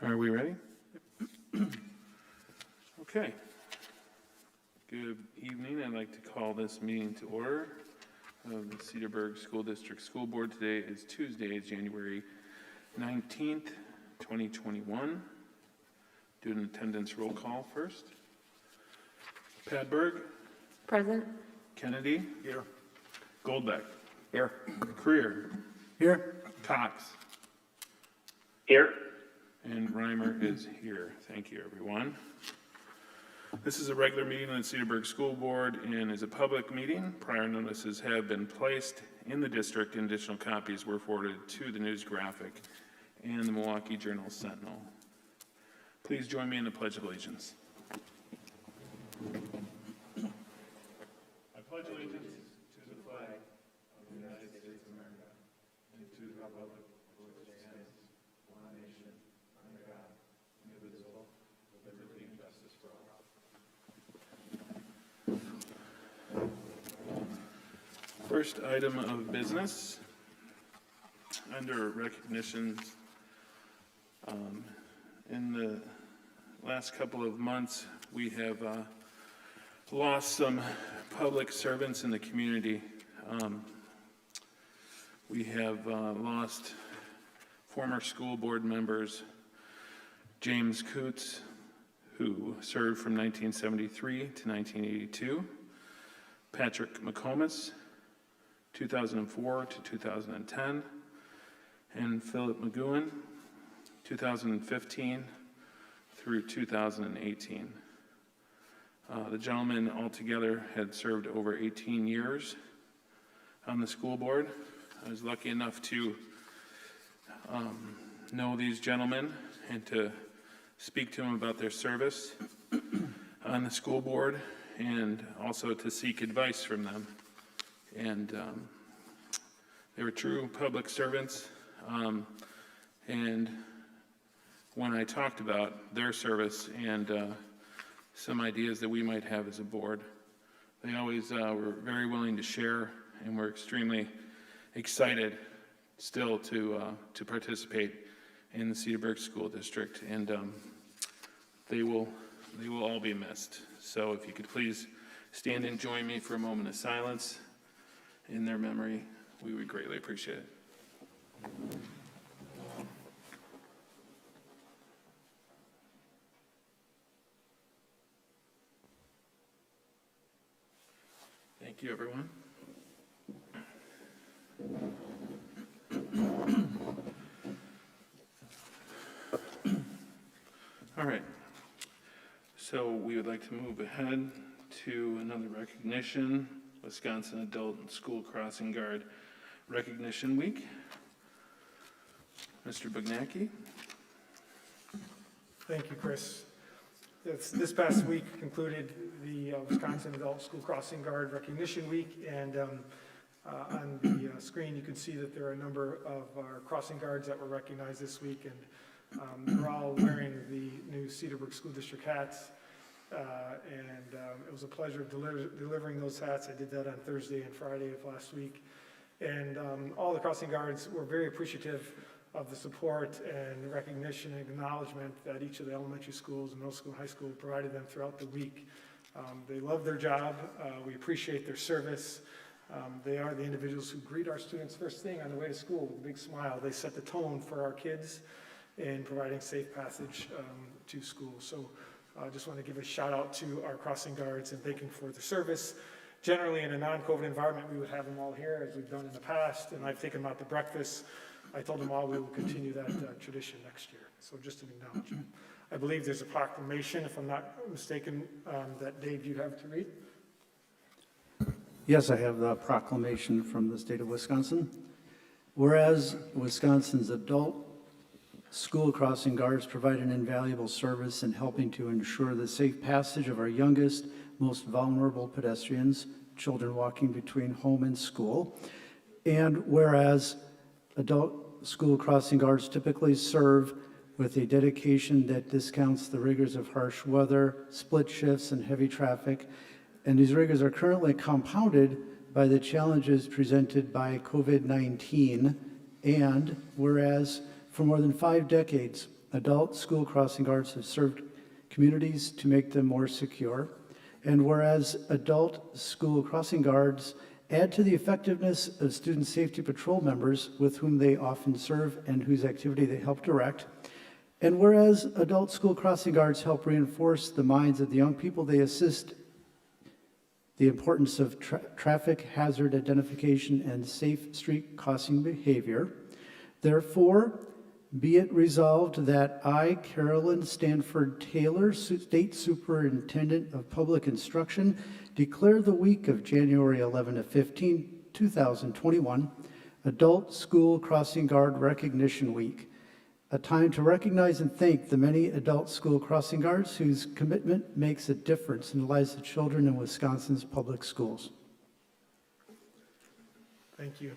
Are we ready? Okay. Good evening. I'd like to call this meeting to order of the Cedarburg School District School Board. Today is Tuesday, January 19th, 2021. Do an attendance roll call first. Padberg. Present. Kennedy. Here. Goldbeck. Here. Creer. Here. Cox. Here. And Reimer is here. Thank you, everyone. This is a regular meeting of the Cedarburg School Board and is a public meeting. Prior notices have been placed in the district and additional copies were forwarded to the News Graphic and the Milwaukee Journal Sentinel. Please join me in the Pledge of Allegiance. I pledge allegiance to the flag of the United States of America and to the republic for which it stands, one nation, under God, indivisible, with liberty and justice for all. First item of business, under recognitions, in the last couple of months, we have lost some public servants in the community. We have lost former school board members, James Coots, who served from 1973 to 1982, Patrick McComas, 2004 to 2010, and Philip McGowan, 2015 through 2018. The gentleman altogether had served over 18 years on the school board. I was lucky enough to know these gentlemen and to speak to them about their service on the school board and also to seek advice from them. And they were true public servants. And when I talked about their service and some ideas that we might have as a board, they always were very willing to share, and we're extremely excited still to participate in the Cedarburg School District, and they will all be missed. So if you could please stand and join me for a moment of silence in their memory, we would greatly appreciate it. Thank you, everyone. All right. So we would like to move ahead to another recognition, Wisconsin Adult and School Crossing Guard Recognition Week. Mr. Bugnacki. Thank you, Chris. This past week concluded the Wisconsin Adult School Crossing Guard Recognition Week, and on the screen you can see that there are a number of our crossing guards that were recognized this week, and they're all wearing the new Cedarburg School District hats, and it was a pleasure delivering those hats. I did that on Thursday and Friday of last week, and all the crossing guards were very appreciative of the support and recognition and acknowledgement that each of the elementary schools, middle school, and high school provided them throughout the week. They love their job. We appreciate their service. They are the individuals who greet our students first thing on the way to school with a big smile. They set the tone for our kids in providing safe passage to school. So I just want to give a shout out to our crossing guards and thank them for their service. Generally in a non-COVID environment, we would have them all here as we've done in the past, and I've taken them out to breakfast. I told them all we will continue that tradition next year. So just an acknowledgement. I believe there's a proclamation, if I'm not mistaken, that Dave, you have to read. Yes, I have the proclamation from the state of Wisconsin. Whereas Wisconsin's adult school crossing guards provide an invaluable service in helping to ensure the safe passage of our youngest, most vulnerable pedestrians, children walking between home and school. And whereas adult school crossing guards typically serve with a dedication that discounts the rigors of harsh weather, split shifts, and heavy traffic. And these rigors are currently compounded by the challenges presented by COVID-19. And whereas for more than 5 decades, adult school crossing guards have served communities to make them more secure. And whereas adult school crossing guards add to the effectiveness of student safety patrol members with whom they often serve and whose activity they help direct. And whereas adult school crossing guards help reinforce the minds of the young people they assist the importance of traffic hazard identification and safe street crossing behavior. Therefore, be it resolved that I, Carolyn Stanford Taylor, State Superintendent of Public Instruction, declare the week of January 11 to 15, 2021, Adult School Crossing Guard Recognition Week, a time to recognize and thank the many adult school crossing guards whose commitment makes a difference in the lives of children in Wisconsin's public schools. Thank you.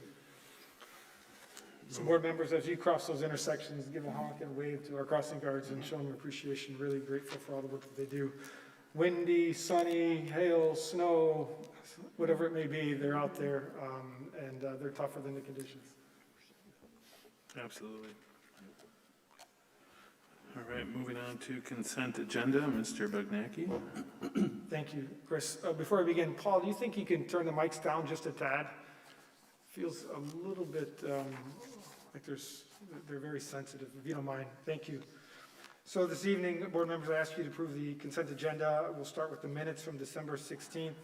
So board members, as you cross those intersections, give a honk and wave to our crossing guards and show them appreciation. Really grateful for all the work that they do. Windy, sunny, hail, snow, whatever it may be, they're out there, and they're tougher than the conditions. Absolutely. All right, moving on to consent agenda, Mr. Bugnacki. Thank you, Chris. Before I begin, Paul, do you think you can turn the mics down just a tad? Feels a little bit like they're very sensitive, if you don't mind. Thank you. So this evening, board members, I ask you to approve the consent agenda. We'll start with the minutes from December 16th,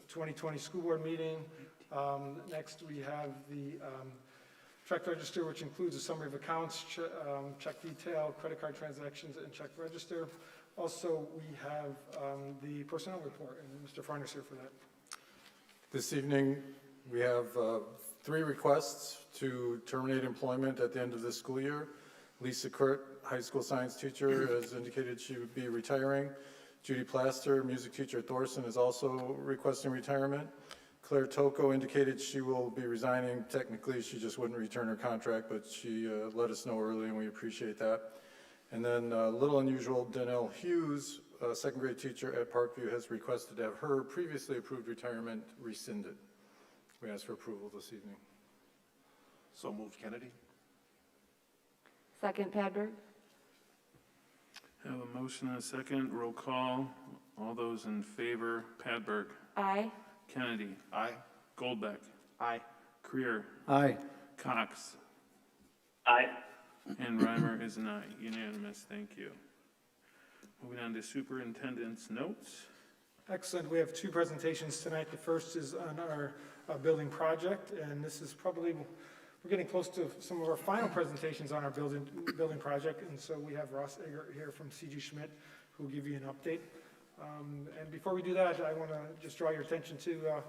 2020 school board meeting. Next, we have the check register, which includes a summary of accounts, check detail, credit card transactions, and check register. Also, we have the personnel report, and Mr. Farner's here for that. This evening, we have 3 requests to terminate employment at the end of this school year. Lisa Kurt, high school science teacher, has indicated she would be retiring. Judy Plaster, music teacher at Thorson, is also requesting retirement. Claire Toko indicated she will be resigning. Technically, she just wouldn't return her contract, but she let us know early, and we appreciate that. And then a little unusual, Danelle Hughes, a second grade teacher at Parkview, has requested to have her previously approved retirement rescinded. We ask for approval this evening. So moved, Kennedy. Second, Padberg. Have a motion and a second. Roll call. All those in favor, Padberg. Aye. Kennedy. Aye. Goldbeck. Aye. Creer. Aye. Cox. Aye. And Reimer is an aye. Unanimous. Thank you. Moving on to superintendent's notes. Excellent. We have 2 presentations tonight. The first is on our building project, and this is probably, we're getting close to some of our final presentations on our building project, and so we have Ross Eger here from C.G. Schmidt, who will give you an update. And before we do that, I want to just draw your attention to the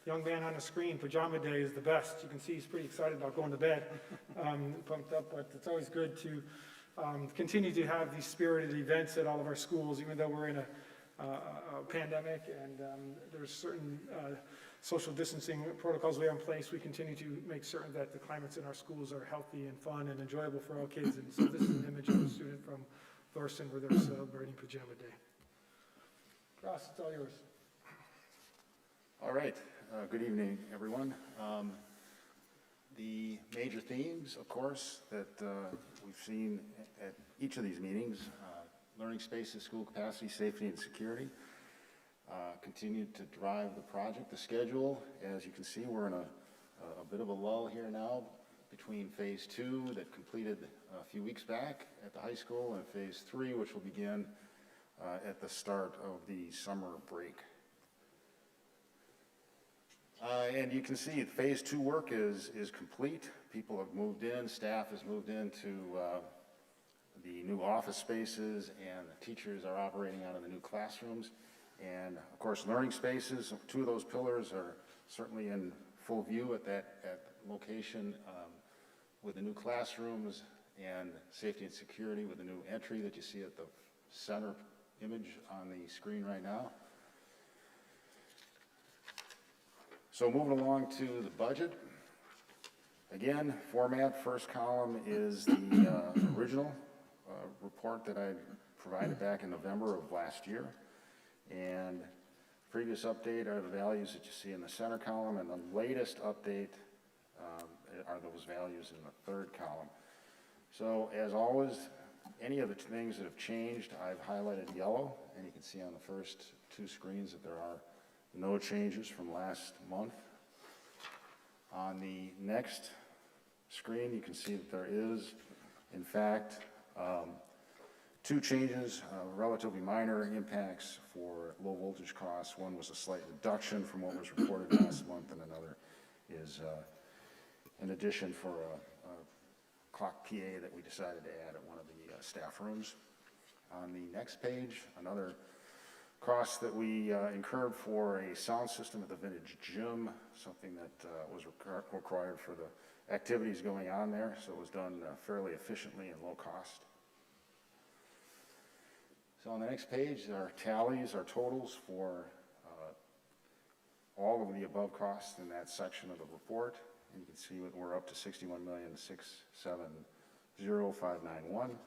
young man on the screen. Pajama Day is the best. You can see he's pretty excited about going to bed, pumped up, but it's always good to continue to have these spirited events at all of our schools, even though we're in a pandemic and there's certain social distancing protocols we have in place. We continue to make certain that the climates in our schools are healthy and fun and enjoyable for all kids. And so this is an image of a student from Thorson where they're celebrating Pajama Day. Ross, it's all yours. All right. Good evening, everyone. The major themes, of course, that we've seen at each of these meetings, learning spaces, school capacity, safety, and security, continue to drive the project. The schedule, as you can see, we're in a bit of a lull here now between phase 2 that completed a few weeks back at the high school and phase 3, which will begin at the start of the summer break. And you can see phase 2 work is complete. People have moved in, staff has moved into the new office spaces, and the teachers are operating out of the new classrooms. And of course, learning spaces, 2 of those pillars are certainly in full view at that location with the new classrooms, and safety and security with the new entry that you see at the center image on the screen right now. So moving along to the budget. Again, format, first column is the original report that I provided back in November of last year. And previous update are the values that you see in the center column, and the latest update are those values in the third column. So as always, any of the things that have changed, I've highlighted yellow, and you can see on the first two screens that there are no changes from last month. On the next screen, you can see that there is, in fact, two changes, relatively minor impacts for low voltage costs. One was a slight reduction from what was reported last month, and another is an addition for a clock PA that we decided to add at one of the staff rooms. On the next page, another cost that we incurred for a sound system at the Vintage Gym, something that was required for the activities going on there, so it was done fairly efficiently and low cost. So on the next page, our tallies, our totals for all of the above costs in that section of the report. And you can see that we're up to $61,670,591.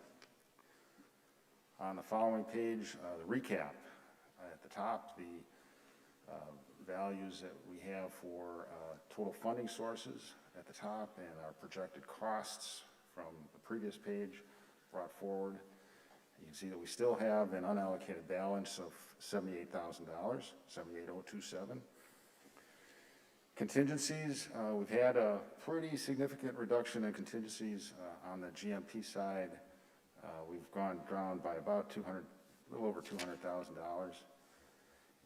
On the following page, the recap. At the top, the values that we have for total funding sources at the top, and our projected costs from the previous page brought forward. You can see that we still have an unallocated balance of $78,000, $78,027. Contingencies, we've had a pretty significant reduction in contingencies on the GMP side. We've gone down by about a little over $200,000.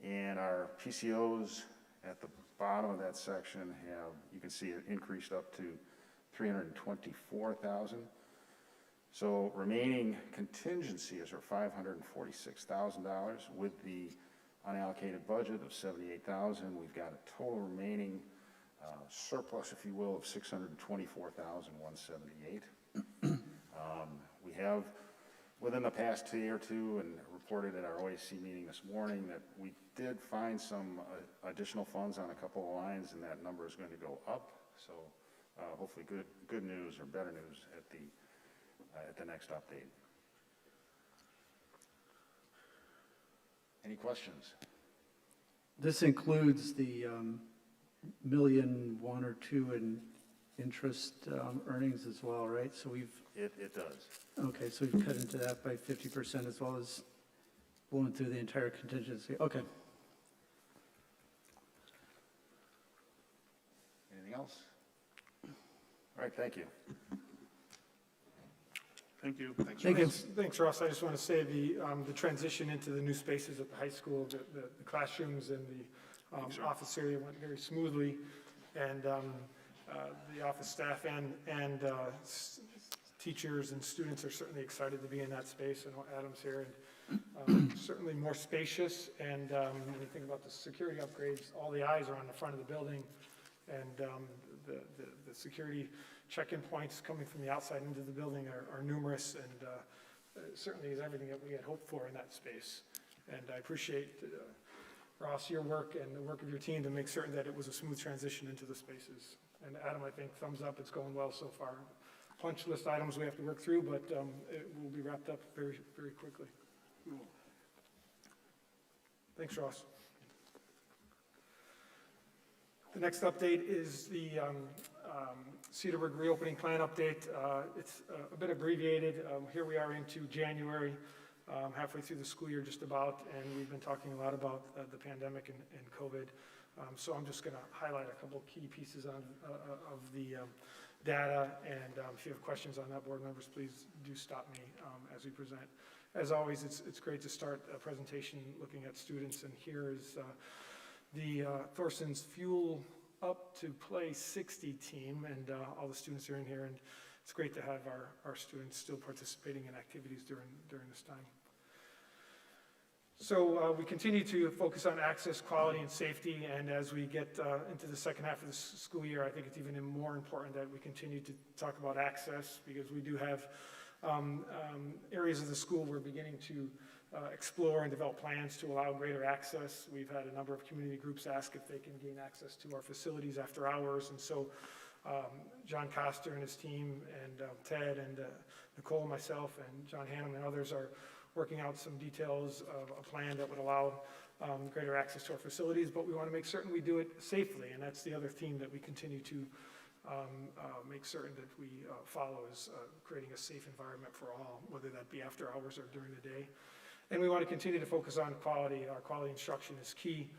And our PCOs at the bottom of that section have, you can see it increased up to $324,000. So remaining contingencies are $546,000 with the unallocated budget of $78,000. We've got a total remaining surplus, if you will, of $624,178. We have, within the past year or two, and reported at our OAC meeting this morning, that we did find some additional funds on a couple of lines, and that number is going to go up. So hopefully good news or better news at the next update. Any questions? This includes the million, one or two in interest earnings as well, right? So we've, It does. okay, so we've cut into that by 50% as well as blowing through the entire contingency. Okay. Anything else? All right, thank you. Thank you. Thank you. Thanks, Ross. I just want to say the transition into the new spaces at the high school, the classrooms and the office area went very smoothly. And the office staff and teachers and students are certainly excited to be in that space. And Adam's here, and certainly more spacious. And when you think about the security upgrades, all the eyes are on the front of the building. And the security check-in points coming from the outside into the building are numerous, and certainly is everything that we had hoped for in that space. And I appreciate, Ross, your work and the work of your team to make certain that it was a smooth transition into the spaces. And Adam, I think, thumbs up, it's going well so far. Punch list items we have to work through, but it will be wrapped up very, very quickly. Thanks, Ross. The next update is the Cedarburg reopening plan update. It's a bit abbreviated. Here we are into January, halfway through the school year just about, and we've been talking a lot about the pandemic and COVID. So I'm just going to highlight a couple key pieces of the data, and if you have questions on that, board members, please do stop me as we present. As always, it's great to start a presentation looking at students, and here is the Thorson's Fuel Up to Play 60 team, and all the students are in here, and it's great to have our students still participating in activities during this time. So we continue to focus on access, quality, and safety, and as we get into the second half of the school year, I think it's even more important that we continue to talk about access, because we do have areas of the school we're beginning to explore and develop plans to allow greater access. We've had a number of community groups ask if they can gain access to our facilities after hours, and so John Coster and his team, and Ted and Nicole, myself, and John Hannum and others are working out some details of a plan that would allow greater access to our facilities, but we want to make certain we do it safely, and that's the other theme that we continue to make certain that we follow is creating a safe environment for all, whether that be after hours or during the day. And we want to continue to focus on quality. Our quality instruction is key.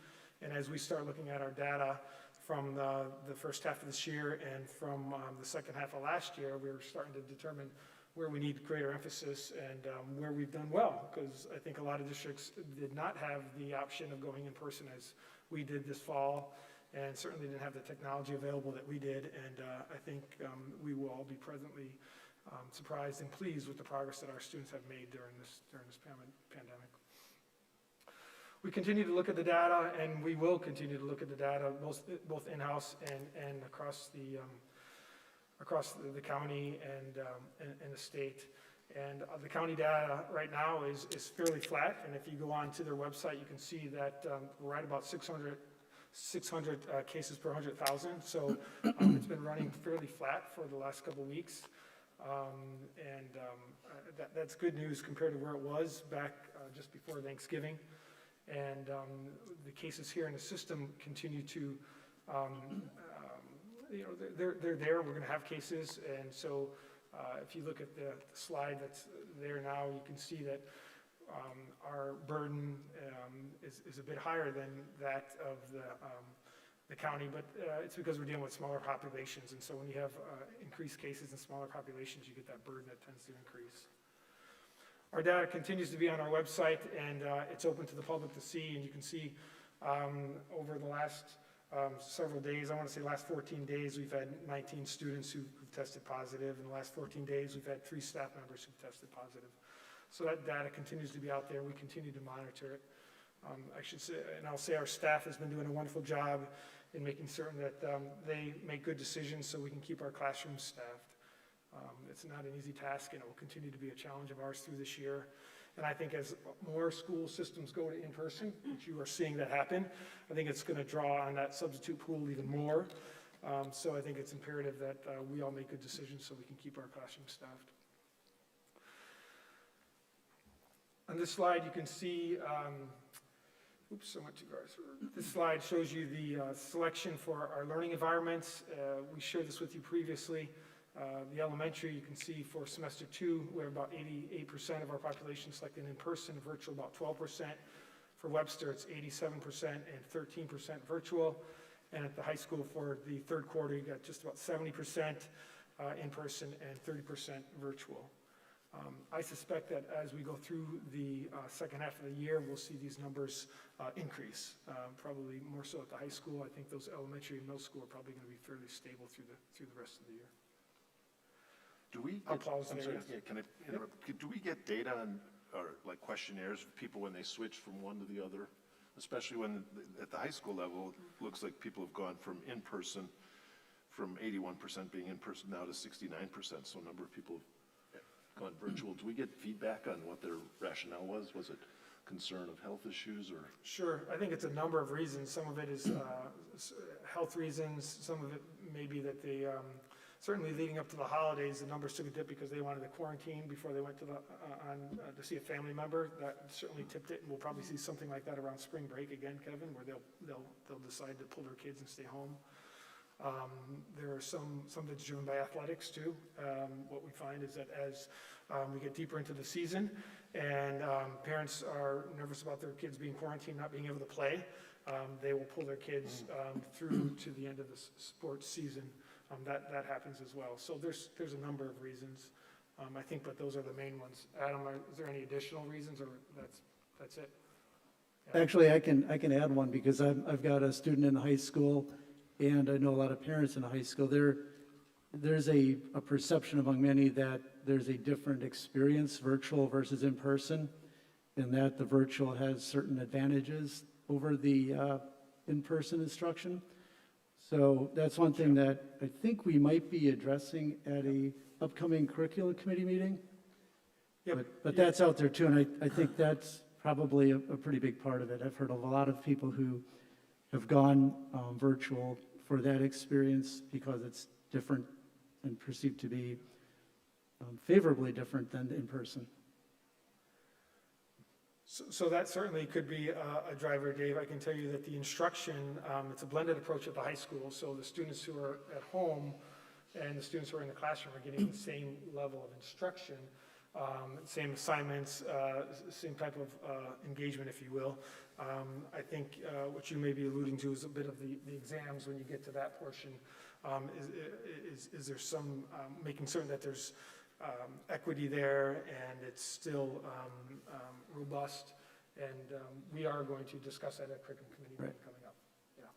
And as we start looking at our data from the first half of this year and from the second half of last year, we're starting to determine where we need greater emphasis and where we've done well, because I think a lot of districts did not have the option of going in person as we did this fall, and certainly didn't have the technology available that we did. And I think we will all be presently surprised and pleased with the progress that our students have made during this pandemic. We continue to look at the data, and we will continue to look at the data, both in-house and across the county and the state. And the county data right now is fairly flat, and if you go on to their website, you can see that we're right about 600 cases per 100,000. So it's been running fairly flat for the last couple of weeks. That's good news compared to where it was back just before Thanksgiving. And the cases here in the system continue to, they're there. We're going to have cases. And so if you look at the slide that's there now, you can see that our burden is a bit higher than that of the county, but it's because we're dealing with smaller populations. And so when you have increased cases in smaller populations, you get that burden that tends to increase. Our data continues to be on our website, and it's open to the public to see, and you can see over the last several days, I want to say last 14 days, we've had 19 students who've tested positive. In the last 14 days, we've had 3 staff members who've tested positive. So that data continues to be out there. We continue to monitor it. I should say, and I'll say our staff has been doing a wonderful job in making certain that they make good decisions so we can keep our classrooms staffed. It's not an easy task, and it will continue to be a challenge of ours through this year. And I think as more school systems go to in-person, which you are seeing that happen, I think it's going to draw on that substitute pool even more. So I think it's imperative that we all make good decisions so we can keep our classrooms staffed. On this slide, you can see, oops, I went too far. This slide shows you the selection for our learning environments. We shared this with you previously. The elementary, you can see for semester 2, we have about 88% of our population selected in person, virtual about 12%. For Webster, it's 87% and 13% virtual. And at the high school for the third quarter, you got just about 70% in person and 30% virtual. I suspect that as we go through the second half of the year, we'll see these numbers increase, probably more so at the high school. I think those elementary and middle school are probably going to be fairly stable through the rest of the year. Do we? I'll pause there. Yeah, can I interrupt? Do we get data on, or like questionnaires of people when they switch from one to the other? Especially when at the high school level, it looks like people have gone from in-person, from 81% being in-person now to 69%. So a number of people have gone virtual. Do we get feedback on what their rationale was? Was it concern of health issues or? Sure, I think it's a number of reasons. Some of it is health reasons. Some of it may be that they, certainly leading up to the holidays, the numbers took a dip because they wanted to quarantine before they went to to see a family member. That certainly tipped it, and we'll probably see something like that around spring break again, Kevin, where they'll decide to pull their kids and stay home. There are some that's driven by athletics too. What we find is that as we get deeper into the season and parents are nervous about their kids being quarantined, not being able to play, they will pull their kids through to the end of the sports season. That happens as well. So there's a number of reasons. I think, but those are the main ones. Adam, is there any additional reasons, or that's it? Yeah. Actually, I can add one because I've got a student in high school, and I know a lot of parents in high school. There's a perception among many that there's a different experience, virtual versus in person, and that the virtual has certain advantages over the in-person instruction. So that's one thing that I think we might be addressing at a upcoming curriculum committee meeting. Yep. But that's out there too, and I think that's probably a pretty big part of it. I've heard of a lot of people who have gone virtual for that experience because it's different and perceived to be favorably different than in person. So that certainly could be a driver, Dave. I can tell you that the instruction, it's a blended approach at the high school. So the students who are at home and the students who are in the classroom are getting the same level of instruction, same assignments, same type of engagement, if you will. I think what you may be alluding to is a bit of the exams when you get to that portion. Is there some, making certain that there's equity there and it's still robust, and we are going to discuss that at curriculum committee meeting coming up. Yeah.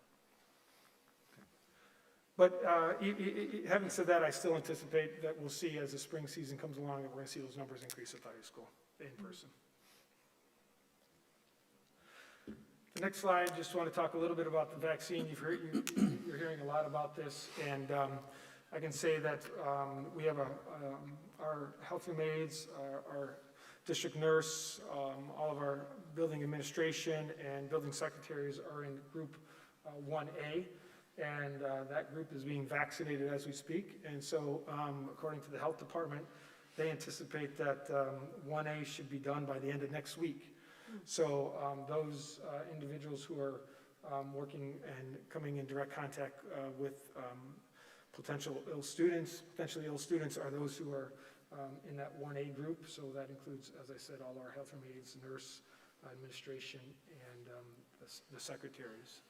But having said that, I still anticipate that we'll see as the spring season comes along that we're going to see those numbers increase at the high school in person. The next slide, just want to talk a little bit about the vaccine. You're hearing a lot about this, and I can say that we have our health room aides, our district nurse, all of our building administration and building secretaries are in group 1A, and that group is being vaccinated as we speak. And so according to the health department, they anticipate that 1A should be done by the end of next week. So those individuals who are working and coming in direct contact with potentially ill students are those who are in that 1A group. So that includes, as I said, all our health room aides, nurse, administration, and the secretaries.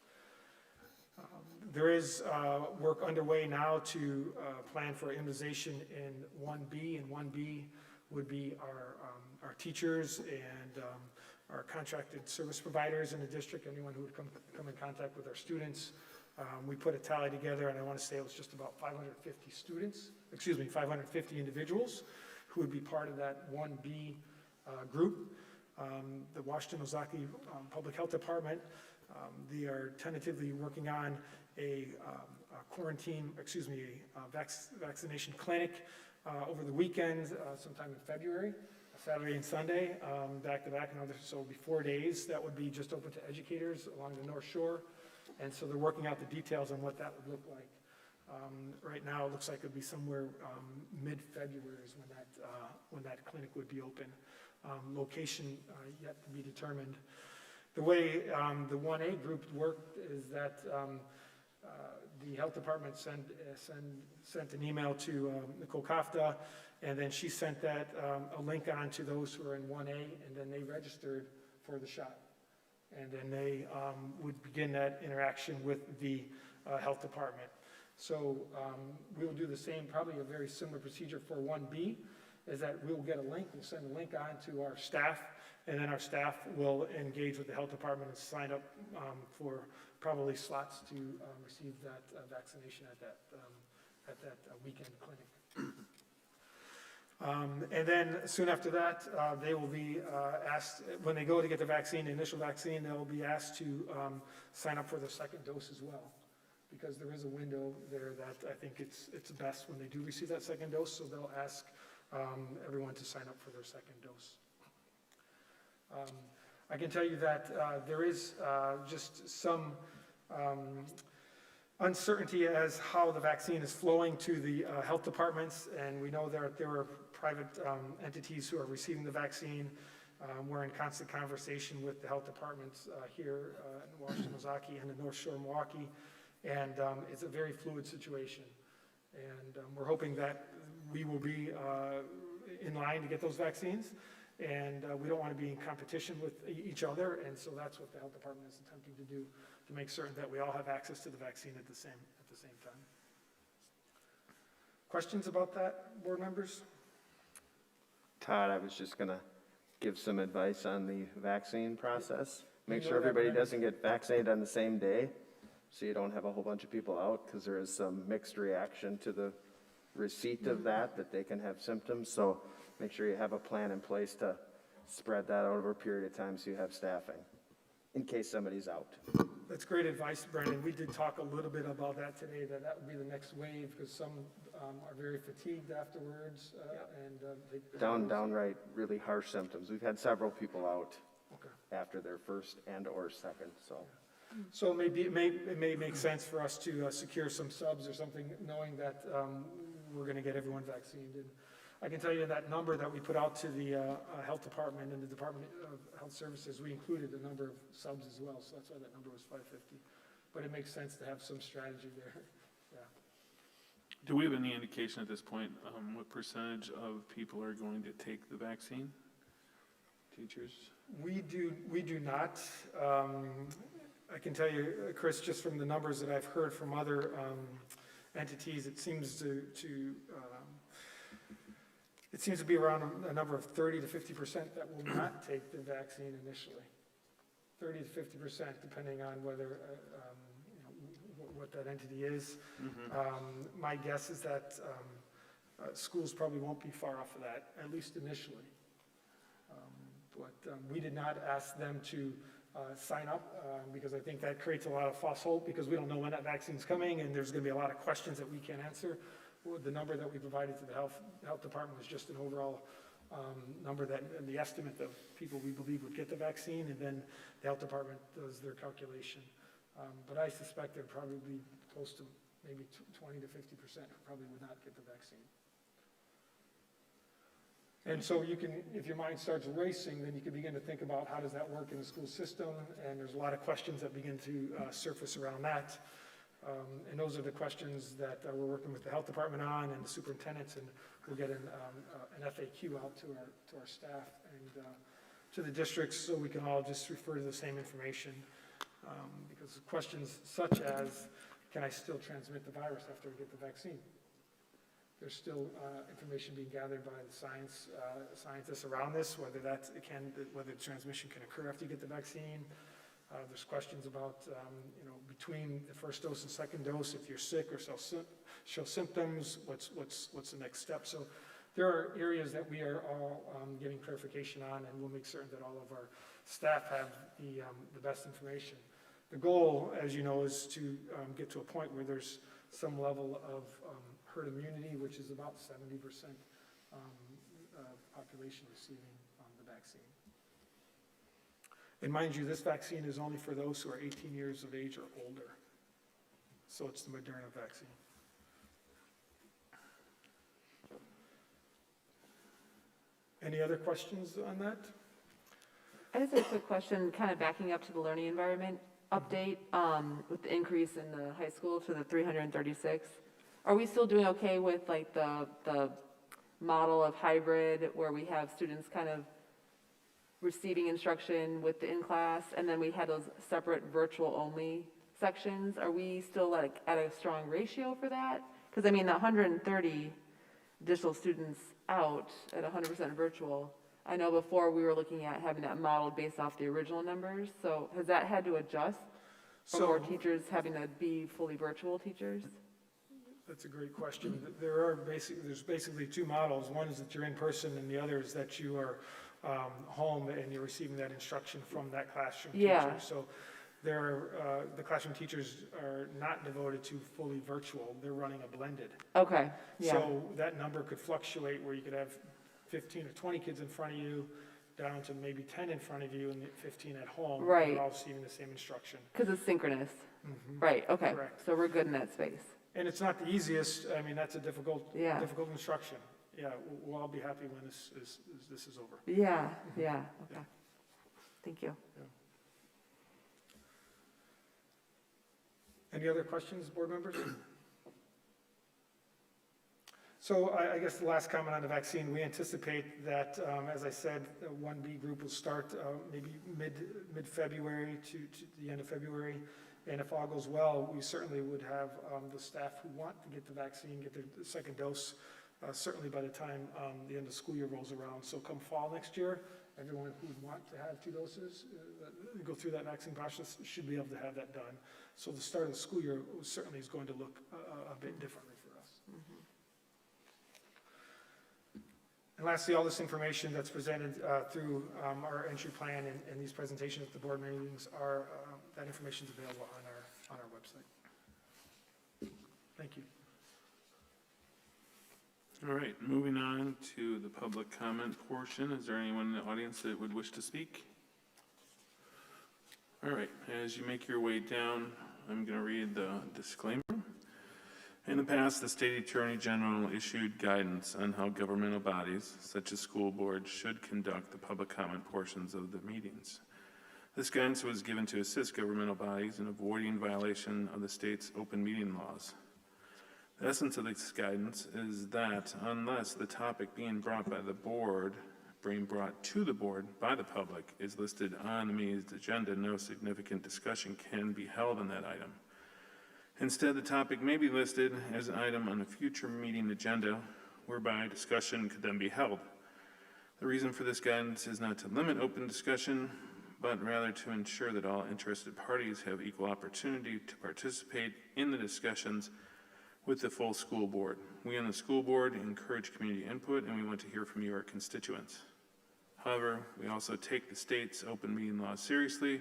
There is work underway now to plan for immunization in 1B, and 1B would be our teachers and our contracted service providers in the district, anyone who would come in contact with our students. We put a tally together, and I want to say it was just about 550 individuals who would be part of that 1B group. The Washington Ozaki Public Health Department, they are tentatively working on a vaccination clinic over the weekend, sometime in February, Saturday and Sunday, back to back, so it'll be 4 days. That would be just open to educators along the North Shore. And so they're working out the details on what that would look like. Right now, it looks like it would be somewhere mid-February is when that clinic would be open. Location yet to be determined. The way the 1A group worked is that the health department sent an email to Nicole Kafta, and then she sent that a link on to those who are in 1A, and then they registered for the shot. And then they would begin that interaction with the health department. So we will do the same, probably a very similar procedure for 1B, is that we'll get a link, we'll send a link on to our staff, and then our staff will engage with the health department and sign up for probably slots to receive that vaccination at that weekend clinic. And then soon after that, they will be asked, when they go to get the vaccine, the initial vaccine, they'll be asked to sign up for their second dose as well. Because there is a window there that I think it's best when they do receive that second dose, so they'll ask everyone to sign up for their second dose. I can tell you that there is just some uncertainty as how the vaccine is flowing to the health departments, and we know that there are private entities who are receiving the vaccine. We're in constant conversation with the health departments here in Washington, Ozaki, and the North Shore, Milwaukee, and it's a very fluid situation. And we're hoping that we will be in line to get those vaccines, and we don't want to be in competition with each other, and so that's what the health department is attempting to do, to make certain that we all have access to the vaccine at the same time. Questions about that, board members? Todd, I was just going to give some advice on the vaccine process. Make sure everybody doesn't get vaccinated on the same day, so you don't have a whole bunch of people out, because there is some mixed reaction to the receipt of that they can have symptoms. So make sure you have a plan in place to spread that out over a period of time so you have staffing in case somebody's out. That's great advice, Brandon. We did talk a little bit about that today, that would be the next wave, because some are very fatigued afterwards, and they Downright really harsh symptoms. We've had several people out after their first and or second, So maybe it may make sense for us to secure some subs or something, knowing that we're going to get everyone vaccinated. And I can tell you that number that we put out to the health department and the Department of Health Services, we included the number of subs as well, so that's why that number was 550. But it makes sense to have some strategy there. Yeah. Do we have any indication at this point what percentage of people are going to take the vaccine? Teachers? We do not. I can tell you, Chris, just from the numbers that I've heard from other entities, it seems to be around a number of 30 to 50% that will not take the vaccine initially. 30 to 50%, depending on whether, what that entity is. My guess is that schools probably won't be far off of that, at least initially. But we did not ask them to sign up because I think that creates a lot of false hope because we don't know when that vaccine's coming and there's going to be a lot of questions that we can't answer. Well, the number that we provided to the health department was just an overall number that, and the estimate of people we believe would get the vaccine, and then the health department does their calculation. But I suspect there'd probably be close to maybe 20 to 50% probably would not get the vaccine. And so you can, if your mind starts racing, then you can begin to think about how does that work in the school system, and there's a lot of questions that begin to surface around that. And those are the questions that we're working with the health department on and the superintendents, and we'll get an FAQ out to our staff and to the districts so we can all just refer to the same information. Because questions such as, can I still transmit the virus after I get the vaccine? There's still information being gathered by the scientists around this, whether the transmission can occur after you get the vaccine. There's questions about, between the first dose and second dose, if you're sick or show symptoms, what's the next step? So there are areas that we are all getting clarification on, and we'll make certain that all of our staff have the best information. The goal, as you know, is to get to a point where there's some level of herd immunity, which is about 70% population receiving the vaccine. And mind you, this vaccine is only for those who are 18 years of age or older. So it's the Moderna vaccine. Any other questions on that? I just have a quick question, kind of backing up to the learning environment update with the increase in the high school to the 336. Are we still doing okay with like the model of hybrid where we have students kind of receiving instruction with the in-class, and then we had those separate virtual-only sections? Are we still like at a strong ratio for that? Because I mean, the 130 additional students out at 100% virtual, I know before we were looking at having that modeled based off the original numbers, so has that had to adjust for more teachers having to be fully virtual teachers? That's a great question. There's basically two models. One is that you're in person, and the other is that you are home and you're receiving that instruction from that classroom teacher. So the classroom teachers are not devoted to fully virtual. They're running a blended. Okay, yeah. So that number could fluctuate where you could have 15 or 20 kids in front of you, down to maybe 10 in front of you and 15 at home. Right. They're all receiving the same instruction. Because it's synchronous. Mm-hmm. Right, okay. Correct. So we're good in that space. And it's not the easiest. I mean, that's a difficult instruction. Yeah, we'll all be happy when this is over. Yeah, yeah, okay. Thank you. Yeah. Any other questions, board members? So I guess the last comment on the vaccine, we anticipate that, as I said, the 1B group will start maybe mid-February to the end of February. And if all goes well, we certainly would have the staff who want to get the vaccine, get their second dose, certainly by the time the end of the school year rolls around. So come fall next year, everyone who would want to have 2 doses, go through that vaccine process, should be able to have that done. So the start of the school year certainly is going to look a bit differently for us. Mm-hmm. And lastly, all this information that's presented through our entry plan and these presentations at the board meetings that information is available on our website. Thank you. All right, moving on to the public comment portion. Is there anyone in the audience that would wish to speak? All right, as you make your way down, I'm going to read the disclaimer. In the past, the State Attorney General issued guidance on how governmental bodies, such as school boards, should conduct the public comment portions of the meetings. This guidance was given to assist governmental bodies in avoiding violation of the state's open meeting laws. The essence of this guidance is that unless the topic being brought to the board by the public is listed on the meeting's agenda, no significant discussion can be held on that item. Instead, the topic may be listed as an item on a future meeting agenda, whereby discussion could then be held. The reason for this guidance is not to limit open discussion, but rather to ensure that all interested parties have equal opportunity to participate in the discussions with the full school board. We on the school board encourage community input, and we want to hear from you, our constituents. However, we also take the state's open meeting law seriously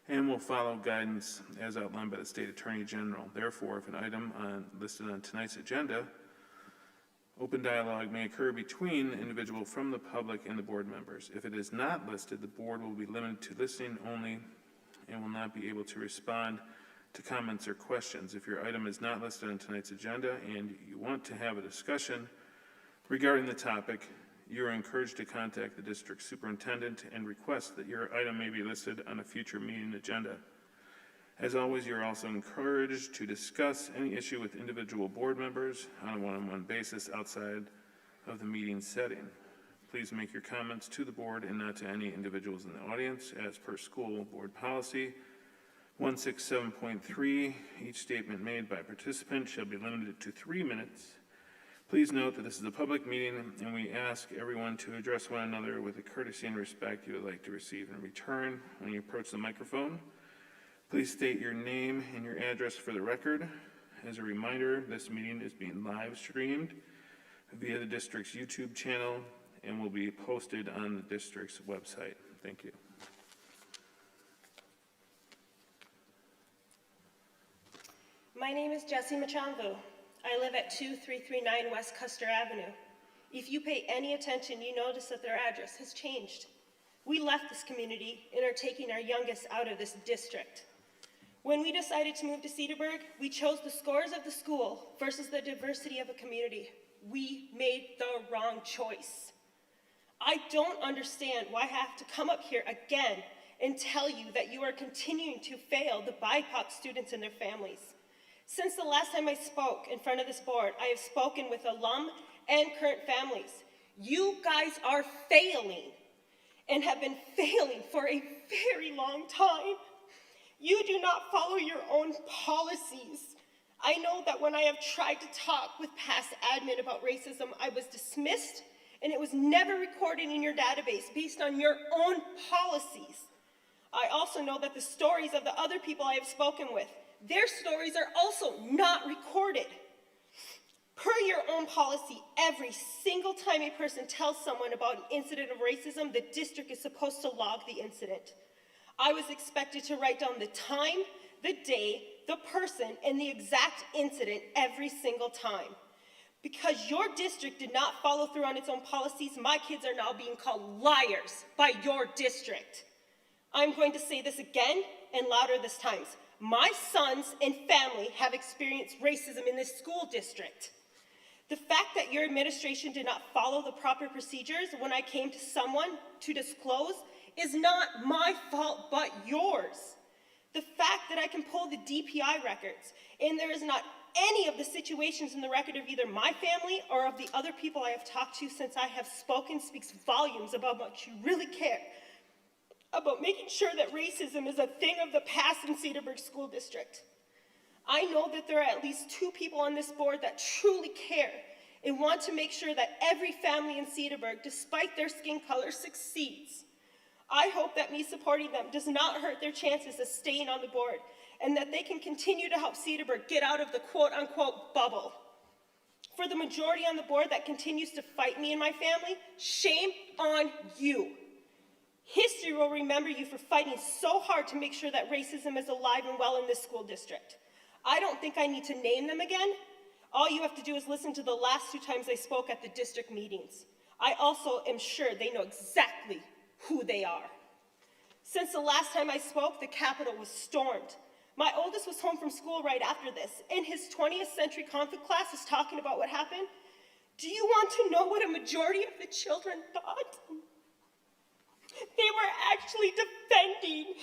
and will follow guidance as outlined by the State Attorney General. Therefore, if an item listed on tonight's agenda, open dialogue may occur between the individual from the public and the board members. If it is not listed, the board will be limited to listening only and will not be able to respond to comments or questions. If your item is not listed on tonight's agenda and you want to have a discussion regarding the topic, you are encouraged to contact the district superintendent and request that your item may be listed on a future meeting agenda. As always, you are also encouraged to discuss any issue with individual board members on a one-on-one basis outside of the meeting setting. Please make your comments to the board and not to any individuals in the audience. As per school board policy 167.3, each statement made by a participant shall be limited to 3 minutes. Please note that this is a public meeting, and we ask everyone to address one another with the courtesy and respect you would like to receive in return. When you approach the microphone, please state your name and your address for the record. As a reminder, this meeting is being live streamed via the district's YouTube channel and will be posted on the district's website. Thank you. My name is Jessie Machamvu. I live at 2339 West Custer Avenue. If you pay any attention, you notice that their address has changed. We left this community and are taking our youngest out of this district. When we decided to move to Cedarburg, we chose the scores of the school versus the diversity of a community. We made the wrong choice. I don't understand why I have to come up here again and tell you that you are continuing to fail the BIPOC students and their families. Since the last time I spoke in front of this board, I have spoken with alum and current families. You guys are failing and have been failing for a very long time. You do not follow your own policies. I know that when I have tried to talk with past admin about racism, I was dismissed and it was never recorded in your database based on your own policies. I also know that the stories of the other people I have spoken with, their stories are also not recorded. Per your own policy, every single time a person tells someone about an incident of racism, the district is supposed to log the incident. I was expected to write down the time, the day, the person, and the exact incident every single time. Because your district did not follow through on its own policies, my kids are now being called liars by your district. I'm going to say this again and louder this time. My sons and family have experienced racism in this school district. The fact that your administration did not follow the proper procedures when I came to someone to disclose is not my fault but yours. The fact that I can pull the DPI records and there is not any of the situations in the record of either my family or of the other people I have talked to since I have spoken speaks volumes about what you really care about making sure that racism is a thing of the past in Cedarburg School District. I know that there are at least 2 people on this board that truly care and want to make sure that every family in Cedarburg, despite their skin color, succeeds. I hope that me supporting them does not hurt their chances of staying on the board and that they can continue to help Cedarburg get out of the quote-unquote bubble. For the majority on the board that continues to fight me and my family, shame on you. History will remember you for fighting so hard to make sure that racism is alive and well in this school district. I don't think I need to name them again. All you have to do is listen to the last 2 times I spoke at the district meetings. I also am sure they know exactly who they are. Since the last time I spoke, the Capitol was stormed. My oldest was home from school right after this, and his 20th century conflict class is talking about what happened. Do you want to know what a majority of the children thought? They were actually defending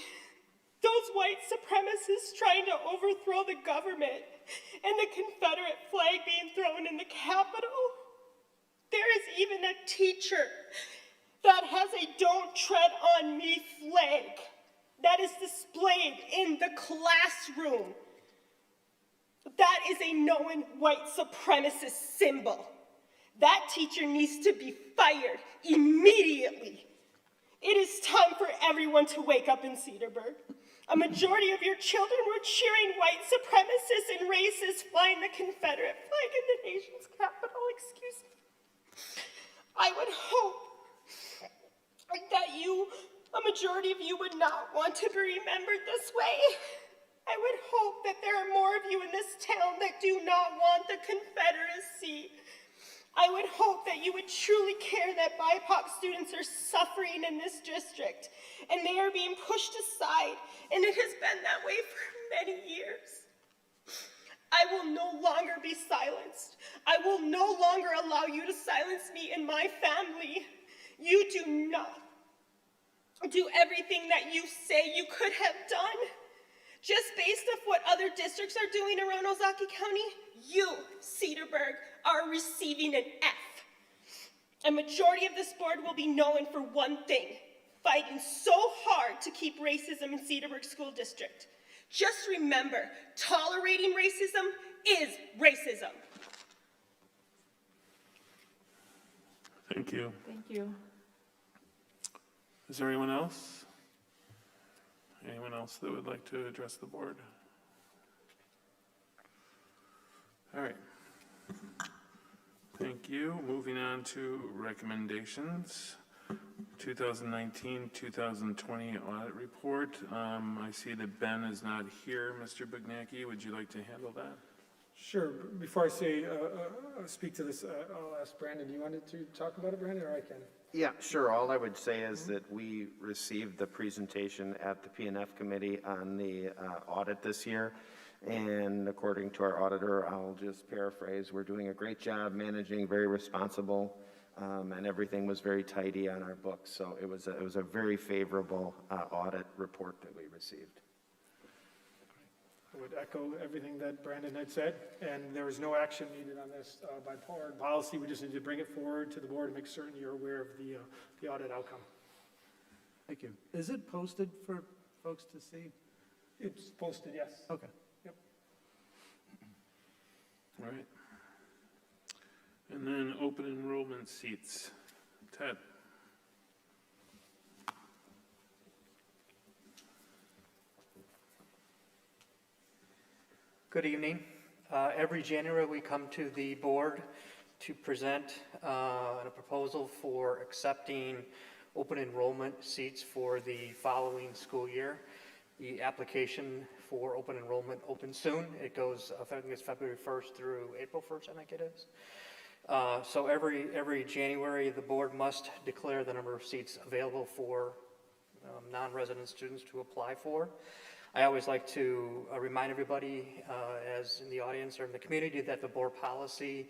Those white supremacists trying to overthrow the government and the Confederate flag being thrown in the Capitol. There is even a teacher that has a "Don't Tread on Me" flag that is displayed in the classroom. That is a known white supremacist symbol. That teacher needs to be fired immediately. It is time for everyone to wake up in Cedarburg. A majority of your children were cheering white supremacists and racists flying the Confederate flag in the nation's capital. Excuse me. I would hope that a majority of you would not want to be remembered this way. I would hope that there are more of you in this town that do not want the Confederacy. I would hope that you would truly care that BIPOC students are suffering in this district and they are being pushed aside, and it has been that way for many years. I will no longer be silenced. I will no longer allow you to silence me and my family. You do not do everything that you say you could have done. Just based off what other districts are doing around Ozaukee County, you, Cedarburg, are receiving an F. A majority of this board will be known for one thing: fighting so hard to keep racism in Cedarburg School District. Just remember, tolerating racism is racism. Thank you. Thank you. Is there anyone else? Anyone else that would like to address the board? All right. Thank you. Moving on to recommendations. 2019-2020 audit report. I see that Ben is not here. Mr. Bugnacki, would you like to handle that? Sure. Before I speak to this, I'll ask Brandon. You wanted to talk about it, Brandon, or I can? Yeah, sure. All I would say is that we received the presentation at the P&F committee on the audit this year. And according to our auditor, I'll just paraphrase, we're doing a great job managing, very responsible, and everything was very tidy on our books. So it was a very favorable audit report that we received. I would echo everything that Brandon had said, and there was no action needed on this by board policy. We just need to bring it forward to the board and make certain you're aware of the audit outcome. Thank you. Is it posted for folks to see? It's posted, yes. Okay. Yep. All right. And then open enrollment seats. Ted. Good evening. Every January we come to the board to present a proposal for accepting open enrollment seats for the following school year. The application for open enrollment opens soon. It goes, I think it's February 1st through April 1st, I think it is. So every January the board must declare the number of seats available for non-resident students to apply for. I always like to remind everybody, as in the audience or in the community, that the board policy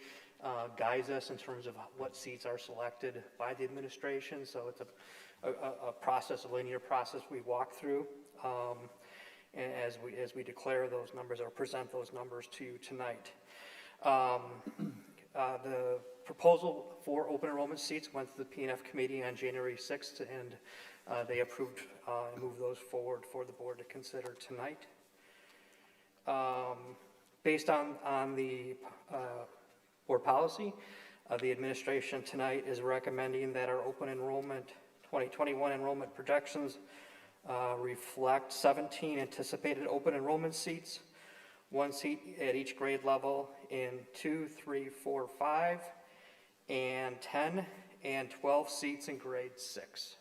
guides us in terms of what seats are selected by the administration. So it's a process, a linear process we walk through. And as we declare those numbers or present those numbers to you tonight. The proposal for open enrollment seats went to the P&F committee on January 6th, and they approved and moved those forward for the board to consider tonight. Based on the board policy, the administration tonight is recommending that our open enrollment 2021 enrollment projections reflect 17 anticipated open enrollment seats, 1 seat at each grade level in 2, 3, 4, 5, and 10, and 12 seats in grade 6.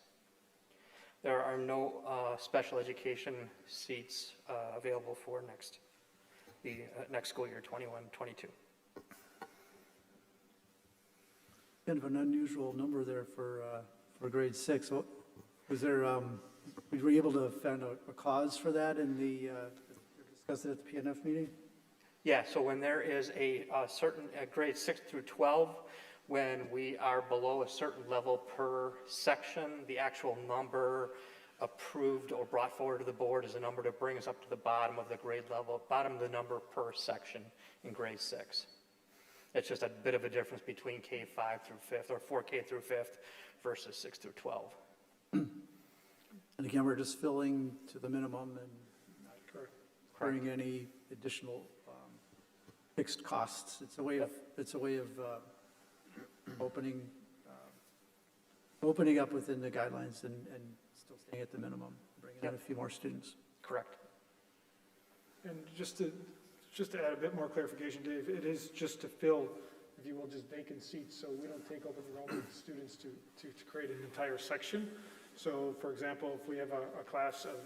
There are no special education seats available for the next school year, 21-22. Kind of an unusual number there for grade 6. Was there, were you able to find a cause for that in the, discussed it at the PNF meeting? Yeah, so when there is a certain, grade 6 through 12, when we are below a certain level per section, the actual number approved or brought forward to the board is a number to bring us up to the bottom of the grade level, bottom of the number per section in grade 6. It's just a bit of a difference between K-5 through 5th, or 4K through 5th versus 6 through 12. And again, we're just filling to the minimum and not incurring any additional fixed costs. It's a way of, opening up within the guidelines and still staying at the minimum, bringing in a few more students. Correct. And just to add a bit more clarification, Dave, it is just to fill, if you will, just vacant seats, so we don't take open enrollment students to create an entire section. So, for example, if we have a class of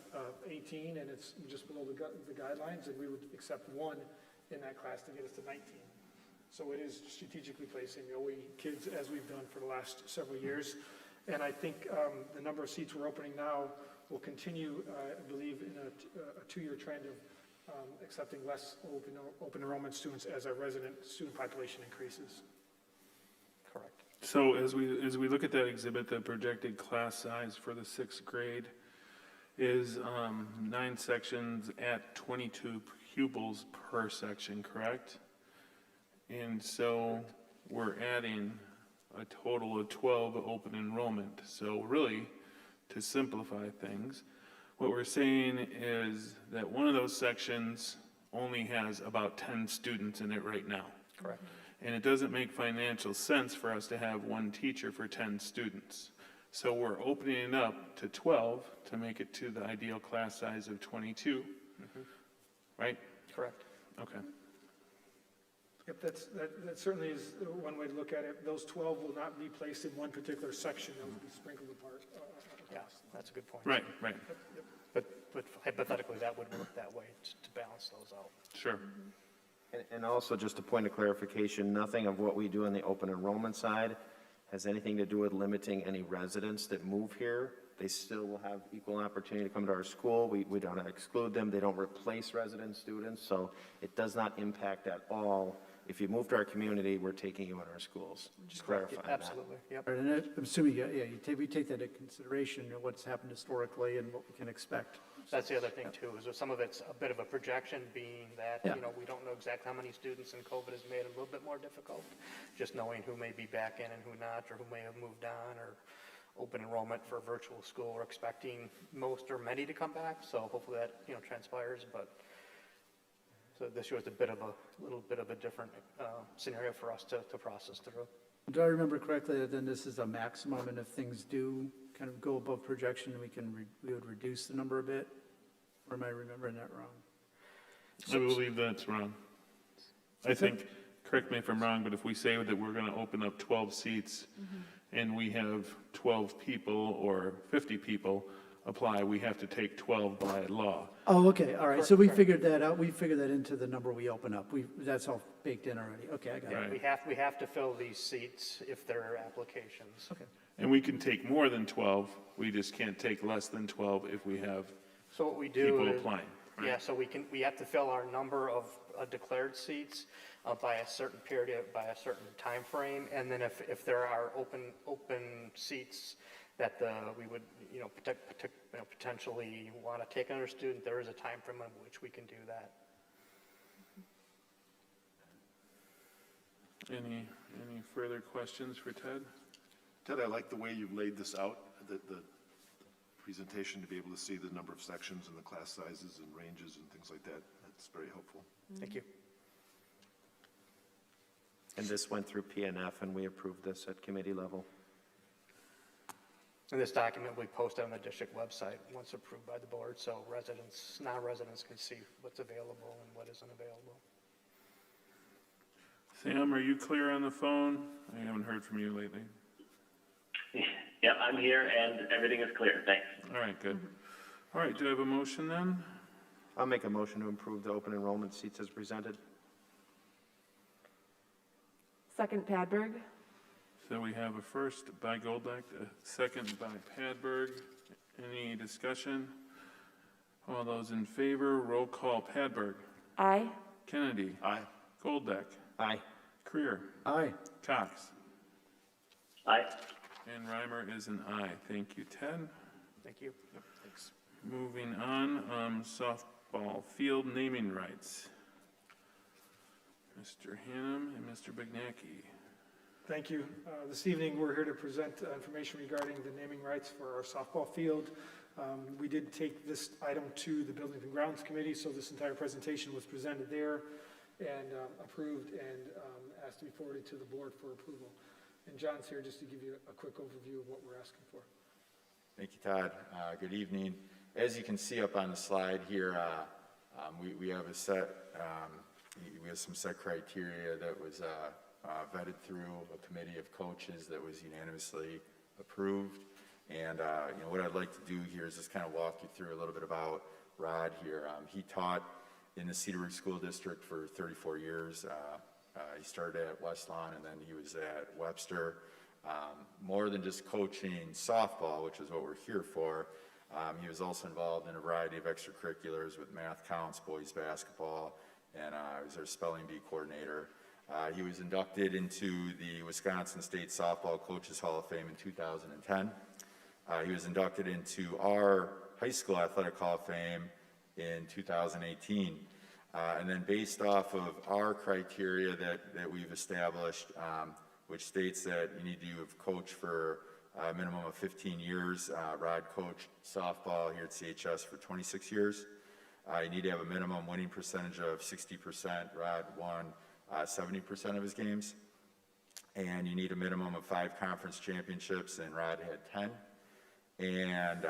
18 and it's just below the guidelines, then we would accept one in that class to get us to 19. So it is strategically placing the OE kids as we've done for the last several years. And I think the number of seats we're opening now will continue, I believe, in a 2-year trend of accepting less open enrollment students as our resident student population increases. Correct. So as we look at that exhibit, the projected class size for the 6th grade is 9 sections at 22 pupils per section, correct? And so we're adding a total of 12 open enrollment. So really, to simplify things, what we're saying is that one of those sections only has about 10 students in it right now. Correct. And it doesn't make financial sense for us to have one teacher for 10 students. So we're opening it up to 12 to make it to the ideal class size of 22, right? Correct. Okay. Yep, that certainly is one way to look at it. Those 12 will not be placed in one particular section. They'll be sprinkled apart. Yeah, that's a good point. Right, right, But hypothetically, that would work that way to balance those out. sure. And also, just a point of clarification, nothing of what we do on the open enrollment side has anything to do with limiting any residents that move here. They still will have equal opportunity to come to our school. We don't exclude them. They don't replace resident students, so it does not impact at all. If you move to our community, we're taking you in our schools. Just clarify that. Absolutely, yep. And I'm assuming, we take that into consideration, what's happened historically and what we can expect. That's the other thing too, is that some of it's a bit of a projection, being that, Yeah. we don't know exactly how many students, and COVID has made it a little bit more difficult. Just knowing who may be back in and who not, or who may have moved on, or open enrollment for virtual school. We're expecting most or many to come back, so hopefully that, transpires, but so this year was a little bit of a different scenario for us to process through. Do I remember correctly that then this is a maximum, and if things do kind of go above projection, we would reduce the number a bit? Or am I remembering that wrong? I believe that's wrong. I think, correct me if I'm wrong, but if we say that we're going to open up 12 seats and we have 12 people or 50 people apply, we have to take 12 by law. Oh, okay, all right, so we figured that out, we figured that into the number we open up, that's all baked in already, okay, I got it. Yeah, we have to fill these seats if there are applications. Okay. And we can take more than 12, we just can't take less than 12 if we have So what we do people is, applying. right? yeah, so we have to fill our number of declared seats by a certain period, by a certain time frame, and then if there are open seats that we would, potentially want to take another student, there is a time frame in which we can do that. Any further questions for Ted? Ted, I like the way you've laid this out, the presentation, to be able to see the number of sections and the class sizes and ranges and things like that. That's very helpful. Thank you. And this went through PNF, and we approved this at committee level. And this document we posted on the district website once approved by the board, so non-residents can see what's available and what isn't available. Sam, are you clear on the phone? I haven't heard from you lately. Yep, I'm here and everything is clear. Thanks. All right, good. All right, do I have a motion then? I'll make a motion to approve the open enrollment seats as presented. Second, Padberg. So we have a first by Goldak, a second by Padberg. Any discussion? All those in favor, roll call. Padberg. Aye. Kennedy. Aye. Goldak. Aye. Creer. Aye. Cox. Aye. And Reimer is an aye. Thank you, Ted. Thank you. Thanks. Moving on, softball field naming rights. Mr. Hannum and Mr. Bignacki. Thank you. This evening, we're here to present information regarding the naming rights for our softball field. We did take this item to the Buildings and Grounds Committee, so this entire presentation was presented there and approved and asked to be forwarded to the board for approval. And John's here just to give you a quick overview of what we're asking for. Thank you, Todd. Good evening. As you can see up on the slide here, we have a set, we have some set criteria that was vetted through a committee of coaches that was unanimously approved. And what I'd like to do here is just kind of walk you through a little bit about Rod here. He taught in the Cedarburg School District for 34 years. He started at West Lawn and then he was at Webster. More than just coaching softball, which is what we're here for, he was also involved in a variety of extracurriculars with math counts, boys basketball, and I was their spelling bee coordinator. He was inducted into the Wisconsin State Softball Coaches Hall of Fame in 2010. He was inducted into our High School Athletic Hall of Fame in 2018. And then based off of our criteria that we've established, which states that you need to have coached for a minimum of 15 years. Rod coached softball here at CHS for 26 years. You need to have a minimum winning percentage of 60%. Rod won 70% of his games. And you need a minimum of 5 conference championships, and Rod had 10. And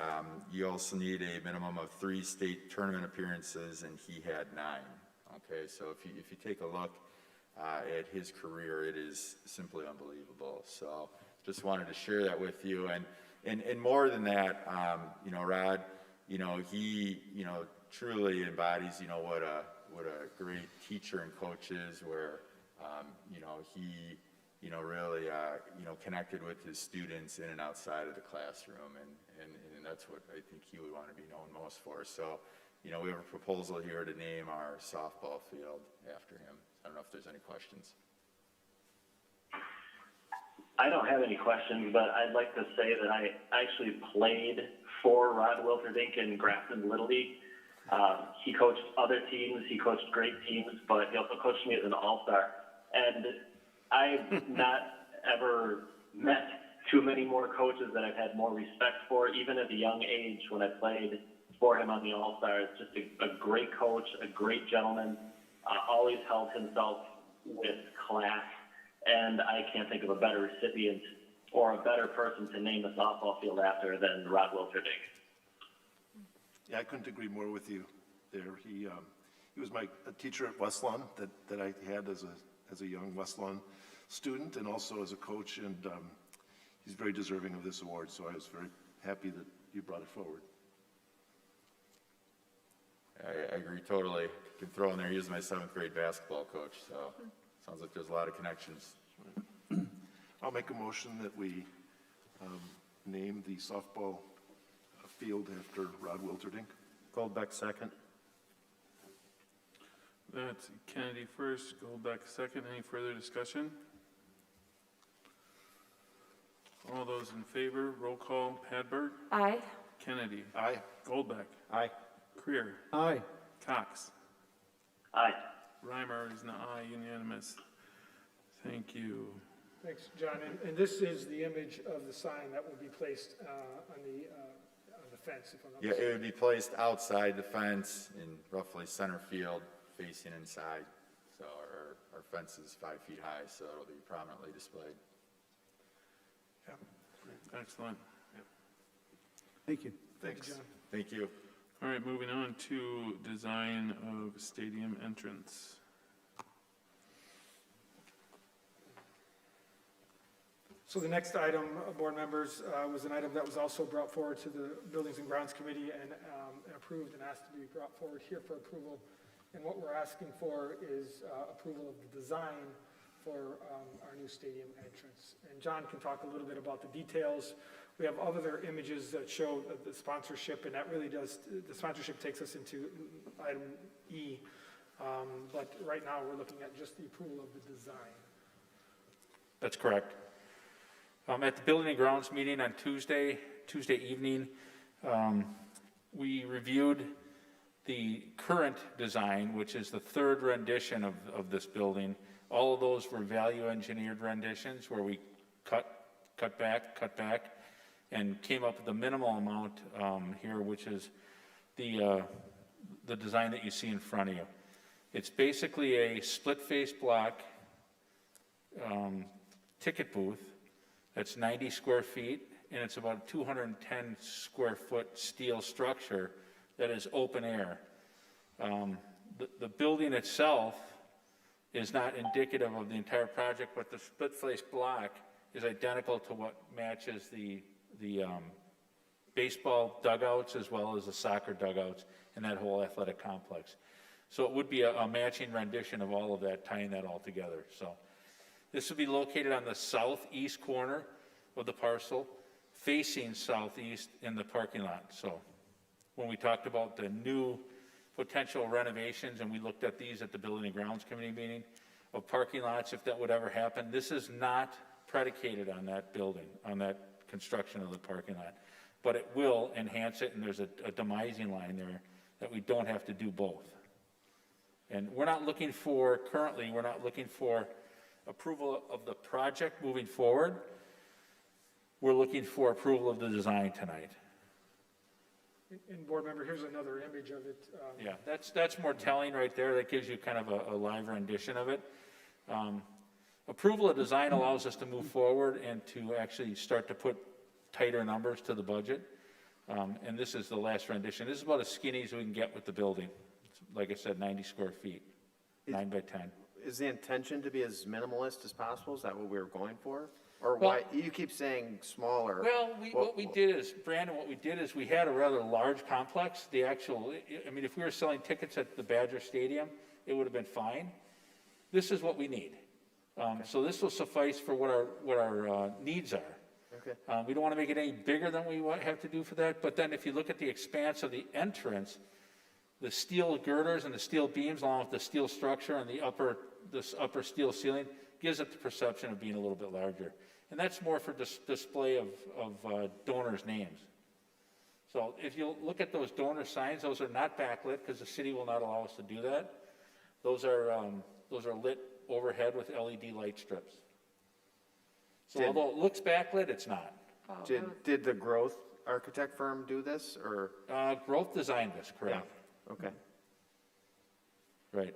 you also need a minimum of 3 state tournament appearances, and he had 9. Okay, so if you take a look at his career, it is simply unbelievable. So just wanted to share that with you. And more than that, Rod, he, truly embodies, what a great teacher and coach is, where, he, really, connected with his students in and outside of the classroom. And that's what I think he would want to be known most for. So, we have a proposal here to name our softball field after him. I don't know if there's any questions. I don't have any questions, but I'd like to say that I actually played for Rod Wilterdink in Grafton Little League. He coached other teams, he coached great teams, but he also coached me as an all-star. And I've not ever met too many more coaches that I've had more respect for, even at a young age when I played for him on the All-Stars. Just a great coach, a great gentleman, always held himself with class, and I can't think of a better recipient or a better person to name a softball field after than Rod Wilterdink. Yeah, I couldn't agree more with you there. He was a teacher at West Lawn that I had as a young West Lawn student and also as a coach, and he's very deserving of this award, so I was very happy that you brought it forward. I agree totally. You can throw in there, he was my 7th grade basketball coach, so sounds like there's a lot of connections. I'll make a motion that we name the softball field after Rod Wilterdink. Goldbeck, second. That's Kennedy first, Goldbeck second. Any further discussion? All those in favor, roll call. Padberg, Aye. Kennedy, Aye. Goldbeck, Aye. Creer, Aye. Cox. Aye. Reimer is an aye, unanimous. Thank you. Thanks, John. And this is the image of the sign that will be placed on the fence, if I'm not Yeah, mistaken. it would be placed outside the fence in roughly center field, facing inside. So our fence is 5 feet high, so it'll be prominently displayed. Excellent. Thank you. Thanks. John. Thank you. All right, moving on to design of stadium entrance. So the next item, board members, was an item that was also brought forward to the Buildings and Grounds Committee and approved and asked to be brought forward here for approval. And what we're asking for is approval of the design for our new stadium entrance. And John can talk a little bit about the details. We have other images that show the sponsorship, and that really does, the sponsorship takes us into item E. But right now, we're looking at just the approval of the design. That's correct. At the Building and Grounds meeting on Tuesday evening, We reviewed the current design, which is the third rendition of this building. All of those were value engineered renditions where we cut back, and came up with the minimal amount here, which is the design that you see in front of you. It's basically a split-face block ticket booth that's 90 square feet, and it's about a 210 square foot steel structure that is open air. The building itself is not indicative of the entire project, but the split-face block is identical to what matches the baseball dugouts as well as the soccer dugouts in that whole athletic complex. So it would be a matching rendition of all of that, tying that all together. So this would be located on the southeast corner of the parcel, facing southeast in the parking lot. So when we talked about the new potential renovations, and we looked at these at the Building and Grounds Committee meeting, of parking lots, if that would ever happen, this is not predicated on that building, on that construction of the parking lot. But it will enhance it, and there's a demising line there that we don't have to do both. And we're not looking for, currently, we're not looking for approval of the project moving forward. We're looking for approval of the design tonight. And board member, here's another image of it. Yeah, that's more telling right there. That gives you kind of a live rendition of it. Approval of design allows us to move forward and to actually start to put tighter numbers to the budget. And this is the last rendition. This is about as skinny as we can get with the building. It's, like I said, 90 square feet, 9 by 10. Is the intention to be as minimalist as possible? Is that what we were going for? Or why, you keep saying smaller? Well, what we did is, Brandon, we had a rather large complex. The actual, I mean, if we were selling tickets at the Badger Stadium, it would have been fine. This is what we need. So this will suffice for what our needs are. Okay. We don't want to make it any bigger than we have to do for that. But then if you look at the expanse of the entrance, the steel girders and the steel beams, along with the steel structure and this upper steel ceiling, gives it the perception of being a little bit larger. And that's more for display of donors' names. So if you look at those donor signs, those are not backlit because the city will not allow us to do that. Those are lit overhead with LED light strips. So although it looks backlit, it's not. Did the Groth architect firm do this, or? Groth designed this, correct? Yeah. Okay. Right.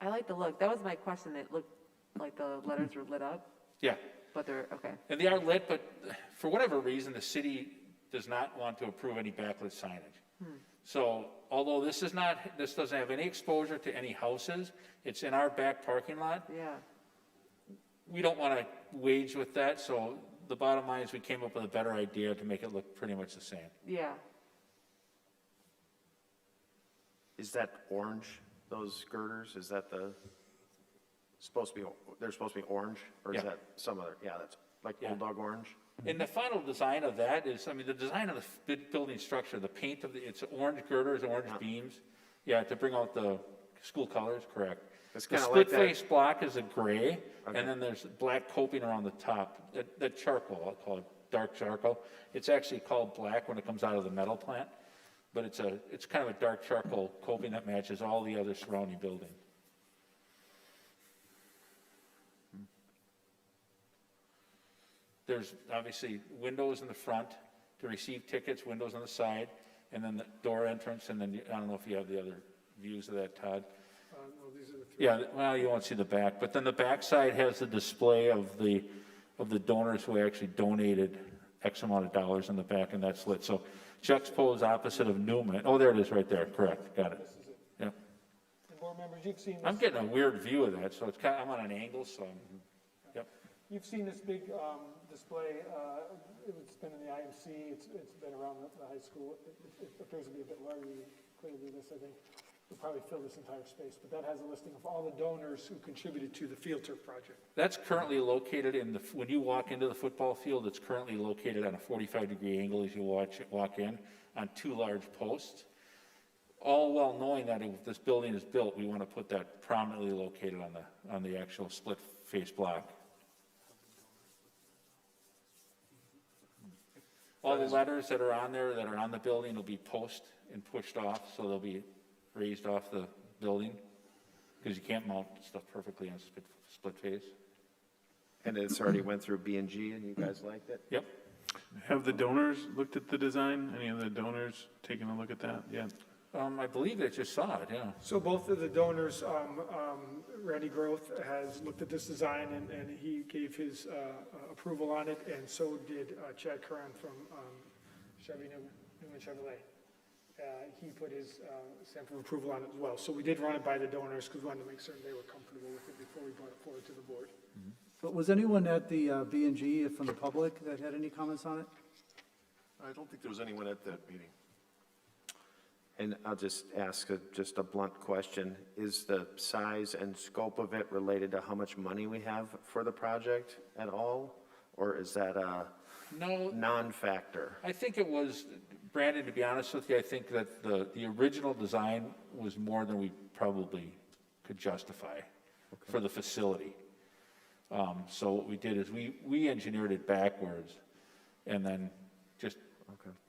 I like the look. That was my question. It looked like the letters were lit up, Yeah. but they're, okay. And they are lit, but for whatever reason, the city does not want to approve any backlit signage. So although this doesn't have any exposure to any houses, it's in our back parking lot. Yeah. We don't want to wage with that, so the bottom line is we came up with a better idea to make it look pretty much the same. Yeah. Is that orange, those girders? Is that they're supposed to be orange? Or is Yeah. that some other, that's like Yeah. bulldog orange? And the final design of that is, I mean, the design of the building structure, the paint of it's orange girders, orange beams. Yeah, to bring out the school colors, correct. It's The kind of like split that. face block is a gray, Okay. and then there's black coping around the top. That charcoal, I'll call it dark charcoal. It's actually called black when it comes out of the metal plant, but it's kind of a dark charcoal coping that matches all the other surrounding building. There's obviously windows in the front to receive tickets, windows on the side, and then the door entrance, and then I don't know if you have the other views of that, Todd. No, these are the three. Yeah, well, you won't see the back, but then the back side has the display of the donors who actually donated X amount of dollars in the back, and that's lit. So juxtaposed opposite of Newman. Oh, there it is right there. Correct. Got it. This is it. Yeah. And board members, you've seen this. I'm getting a weird view of that, so it's kind of, I'm on an angle, so yep. You've seen this big display. It's been in the IMC. It's been around the high school. It appears to be a bit larger. Clearly, this, I think, would probably fill this entire space. But that has a listing of all the donors who contributed to the field turf project. That's currently located when you walk into the football field, it's currently located on a 45-degree angle as you walk in on two large posts. All while knowing that if this building is built, we want to put that prominently located on the actual split face block. All the letters that are on there, that are on the building, will be post and pushed off, so they'll be raised off the building, because you can't mount stuff perfectly on split face. And it's already went through B&G and you guys liked it? Yep. Have the donors looked at the design? Any of the donors taken a look at that yet? I believe they just saw it, yeah. So both of the donors, Randy Groth has looked at this design and he gave his approval on it, and so did Chad Curran from Newman Chevrolet. He put his stamp of approval on it as well. So we did run it by the donors because we wanted to make certain they were comfortable with it before we brought it forward to the board. But was anyone at the B&G from the public that had any comments on it? I don't think there was anyone at that meeting. And I'll just ask just a blunt question. Is the size and scope of it related to how much money we have for the project at all? Or is that a No, non-factor? I think it was, Brandon, to be honest with you, I think that the original design was more than we probably could justify for the facility. So what we did is we engineered it backwards and then just,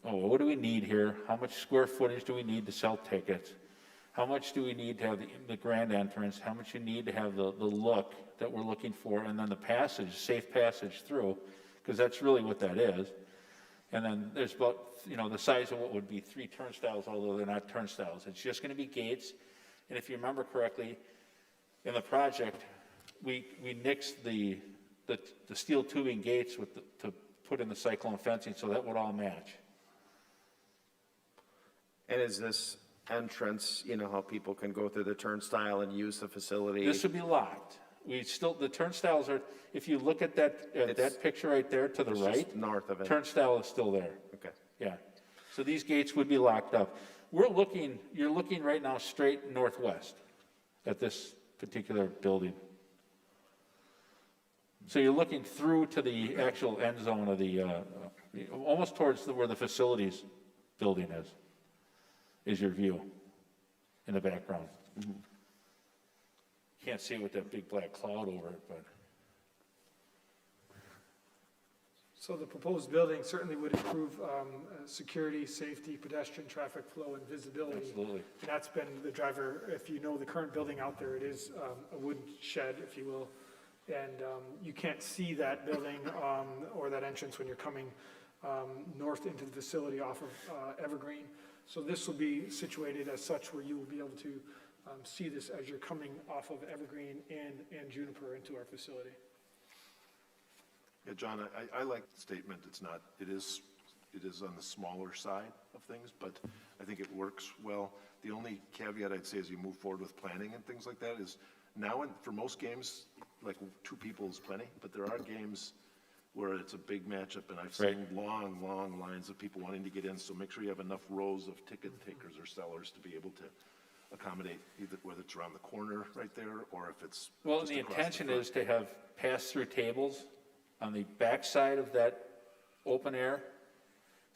what do we need here? How much square footage do we need to sell tickets? How much do we need to have the grand entrance? How much you need to have the look that we're looking for? And then the passage, safe passage through, because that's really what that is. And then there's about, the size of what would be 3 turnstiles, although they're not turnstiles. It's just going to be gates. And if you remember correctly, in the project, we nixed the steel tubing gates to put in the cyclone fencing, so that would all match. And is this entrance, how people can go through the turnstile and use the facility? This would be locked. The turnstiles are, if you look at that picture right there to the It's right, just north of it. turnstile is still there. Okay. Yeah. So these gates would be locked up. You're looking right now straight northwest at this particular building. So you're looking through to the actual end zone of almost towards where the facilities building is your view in the background. Can't see it with that big black cloud over it, but. So the proposed building certainly would improve security, safety, pedestrian traffic flow, and visibility. Absolutely. And that's been the driver. If you know the current building out there, it is a wooden shed, if you will. And you can't see that building or that entrance when you're coming north into the facility off of Evergreen. So this will be situated as such where you will be able to see this as you're coming off of Evergreen and Juniper into our facility. Yeah, John, I like the statement. It is on the smaller side of things, but I think it works well. The only caveat I'd say as you move forward with planning and things like that is now, for most games, like 2 people is plenty, but there are games where it's a big matchup, and I've seen long, long lines of people wanting to get in, so make sure you have enough rows of ticket takers or sellers to be able to accommodate, either whether it's around the corner right there, or if it's Well, just the across intention front. is to have pass-through tables on the backside of that open air.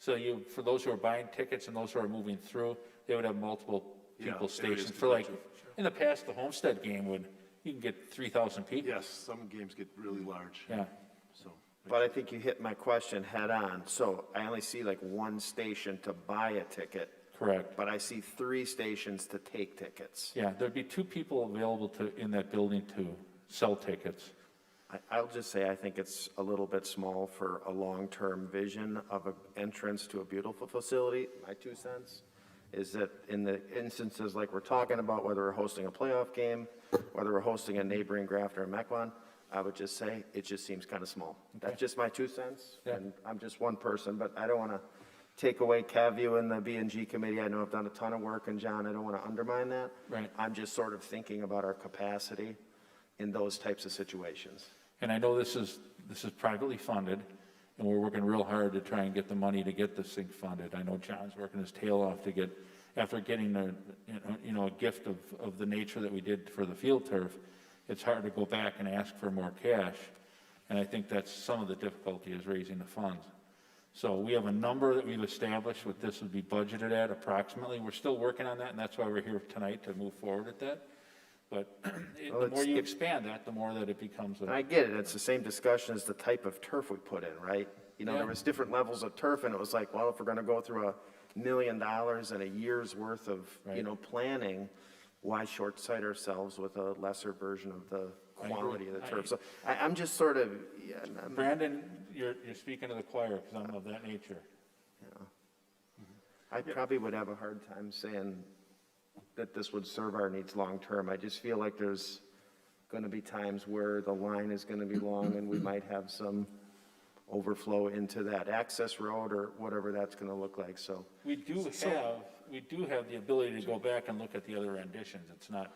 So for those who are buying tickets and those who are moving through, they would have multiple people areas stationed. to For go like, to. in the past, the Homestead game you can get 3,000 people. Yes, some games get really large. Yeah. So, But I think you hit my question head on. So I only see like 1 station to buy a ticket, Correct. but I see 3 stations to take tickets. Yeah, there'd be 2 people available in that building to sell tickets. I'll just say I think it's a little bit small for a long-term vision of an entrance to a beautiful facility. My 2 cents is that in the instances like we're talking about, whether we're hosting a playoff game, whether we're hosting a neighboring Grafton or Mequon, I would just say it just seems kind of small. That's just my 2 cents. Yeah. And I'm just one person, but I don't want to take away CAVU and the B&G committee. I know I've done a ton of work, and John, I don't want to undermine that. Right. I'm just sort of thinking about our capacity in those types of situations. And I know this is privately funded, and we're working real hard to try and get the money to get this thing funded. I know John's working his tail off to get, after getting a gift of the nature that we did for the field turf, it's hard to go back and ask for more cash. And I think that's some of the difficulty is raising the funds. So we have a number that we've established what this would be budgeted at approximately. We're still working on that, and that's why we're here tonight to move forward at that. But the more you expand that, the more that it becomes And I get it, it's the same discussion as the type of turf we put in, right? You know, Yeah. there was different levels of turf, and it was like, well, if we're gonna go through $1 million and a year's worth of, you know, planning, why short-sight ourselves with a lesser version of the quality of the turf? So I'm just sort of, yeah, Brandon, you're speaking to the choir, because I'm of that nature. I probably would have a hard time saying that this would serve our needs long-term. I just feel like there's gonna be times where the line is gonna be long, and we might have some overflow into that access road or whatever that's gonna look like, so. We do have the ability to go back and look at the other renditions. It's not,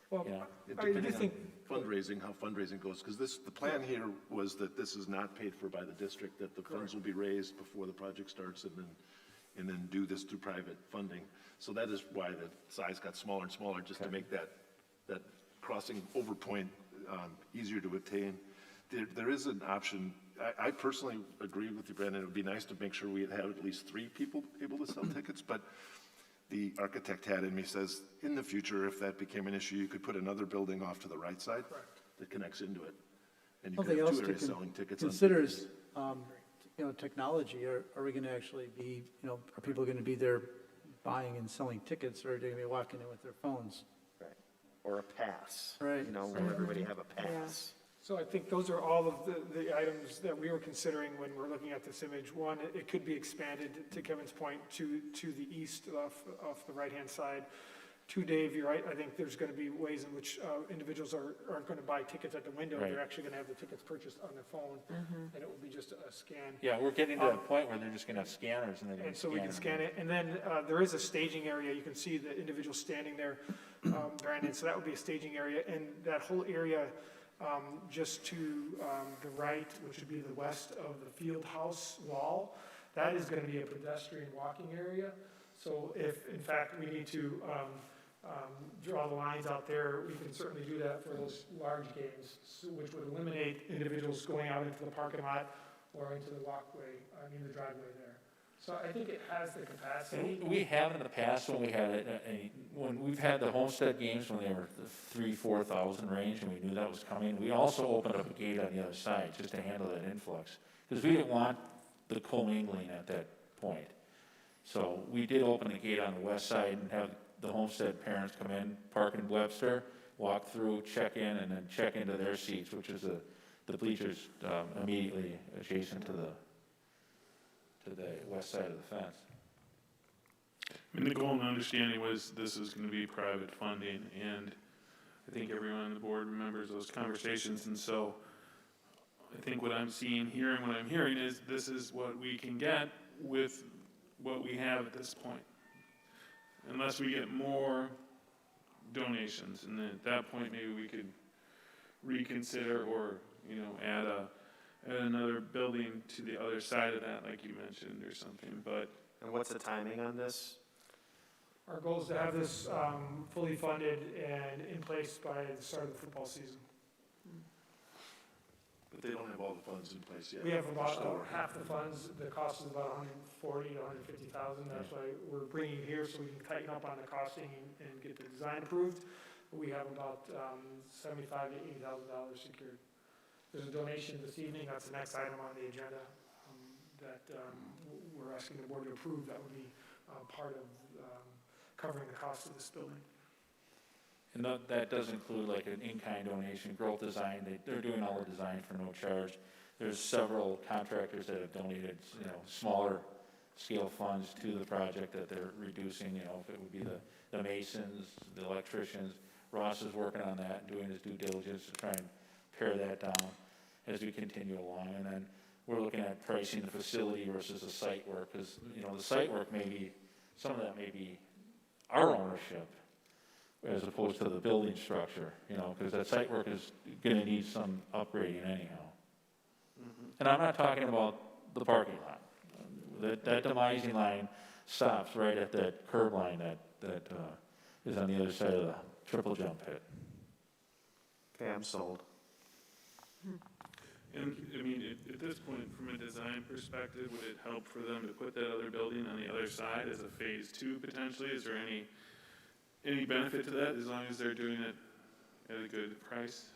Well, you know, I do think, Fundraising, how fundraising goes, because the plan here was that this is not paid for by the district, that the funds will be raised before the project starts and then do this through private funding. So that is why the size got smaller and smaller, just to make that crossing over point easier to attain. There is an option. I personally agree with you, Brandon. It would be nice to make sure we have at least 3 people able to sell tickets, but the architect had in me says, in the future, if that became an issue, you could put another building off to the right side that connects into it. And you could Something have else 2 to areas selling tickets. consider is, you know, technology. Are we going to actually be, you know, are people going to be there buying and selling tickets, or are they going to be walking in with their phones? Right. Or a pass. Right. You know, will everybody have a pass? so I think those are all of the items that we were considering when we're looking at this image. One, it could be expanded, to Kevin's point, to the east off the right-hand side. 2, Dave, you're right. I think there's going to be ways in which individuals aren't going to buy tickets at the window. Right. They're actually going to have the tickets purchased on their phone, and it will be just a scan. yeah, we're getting to that point where they're just gonna have scanners and they're gonna And so we can scan them. it. And then there is a staging area. You can see the individual standing there, Brandon. So that would be a staging area. And that whole area just to the right, which would be the west of the field house wall, that is going to be a pedestrian walking area. So if, in fact, we need to draw the lines out there, we can certainly do that for those large games, which would eliminate individuals going out into the parking lot or into the walkway, the driveway there. So I think it has the capacity. We have in the past when we had when we've had the Homestead games when they were the 3,000-4,000 range and we knew that was coming, we also opened up a gate on the other side just to handle that influx because we didn't want the commingling at that point. So we did open a gate on the west side and have the Homestead parents come in, park in Webster, walk through, check in, and then check into their seats, which is the bleachers immediately adjacent to the west side of the fence. The goal and understanding was this is going to be private funding, and I think everyone on the board remembers those conversations, and so I think what I'm seeing here and what I'm hearing is this is what we can get with what we have at this point. Unless we get more donations, and then at that point maybe we could reconsider or, add another building to the other side of that, like you mentioned, or something, but. And what's the timing on this? Our goal is to have this fully funded and in place by the start of the football season. But they don't have all the funds in place yet. We have about half the funds. The cost is about $140,000 to $150,000. That's why we're bringing it here so we can tighten up on the costing and get the design approved. We have about $75,000 to $80,000 secured. There's a donation this evening. That's the next item on the agenda that we're asking the board to approve. That would be part of covering the cost of this building. And that does include like an in-kind donation, Groth Design, they're doing all the design for no charge. There's several contractors that have donated, smaller scale funds to the project that they're reducing, if it would be the masons, the electricians. Ross is working on that, doing his due diligence to try and pare that down as we continue along. And then we're looking at pricing the facility versus the site work, because, the site work some of that may be our ownership, as opposed to the building structure, because that site work is going to need some upgrading anyhow. And I'm not talking about the parking lot. That demising line stops right at that curb line that is on the other side of the triple jump pit. Okay, I'm sold. And, at this point, from a design perspective, would it help for them to put that other building on the other side as a phase 2 potentially? Is there any benefit to that as long as they're doing it at a good price?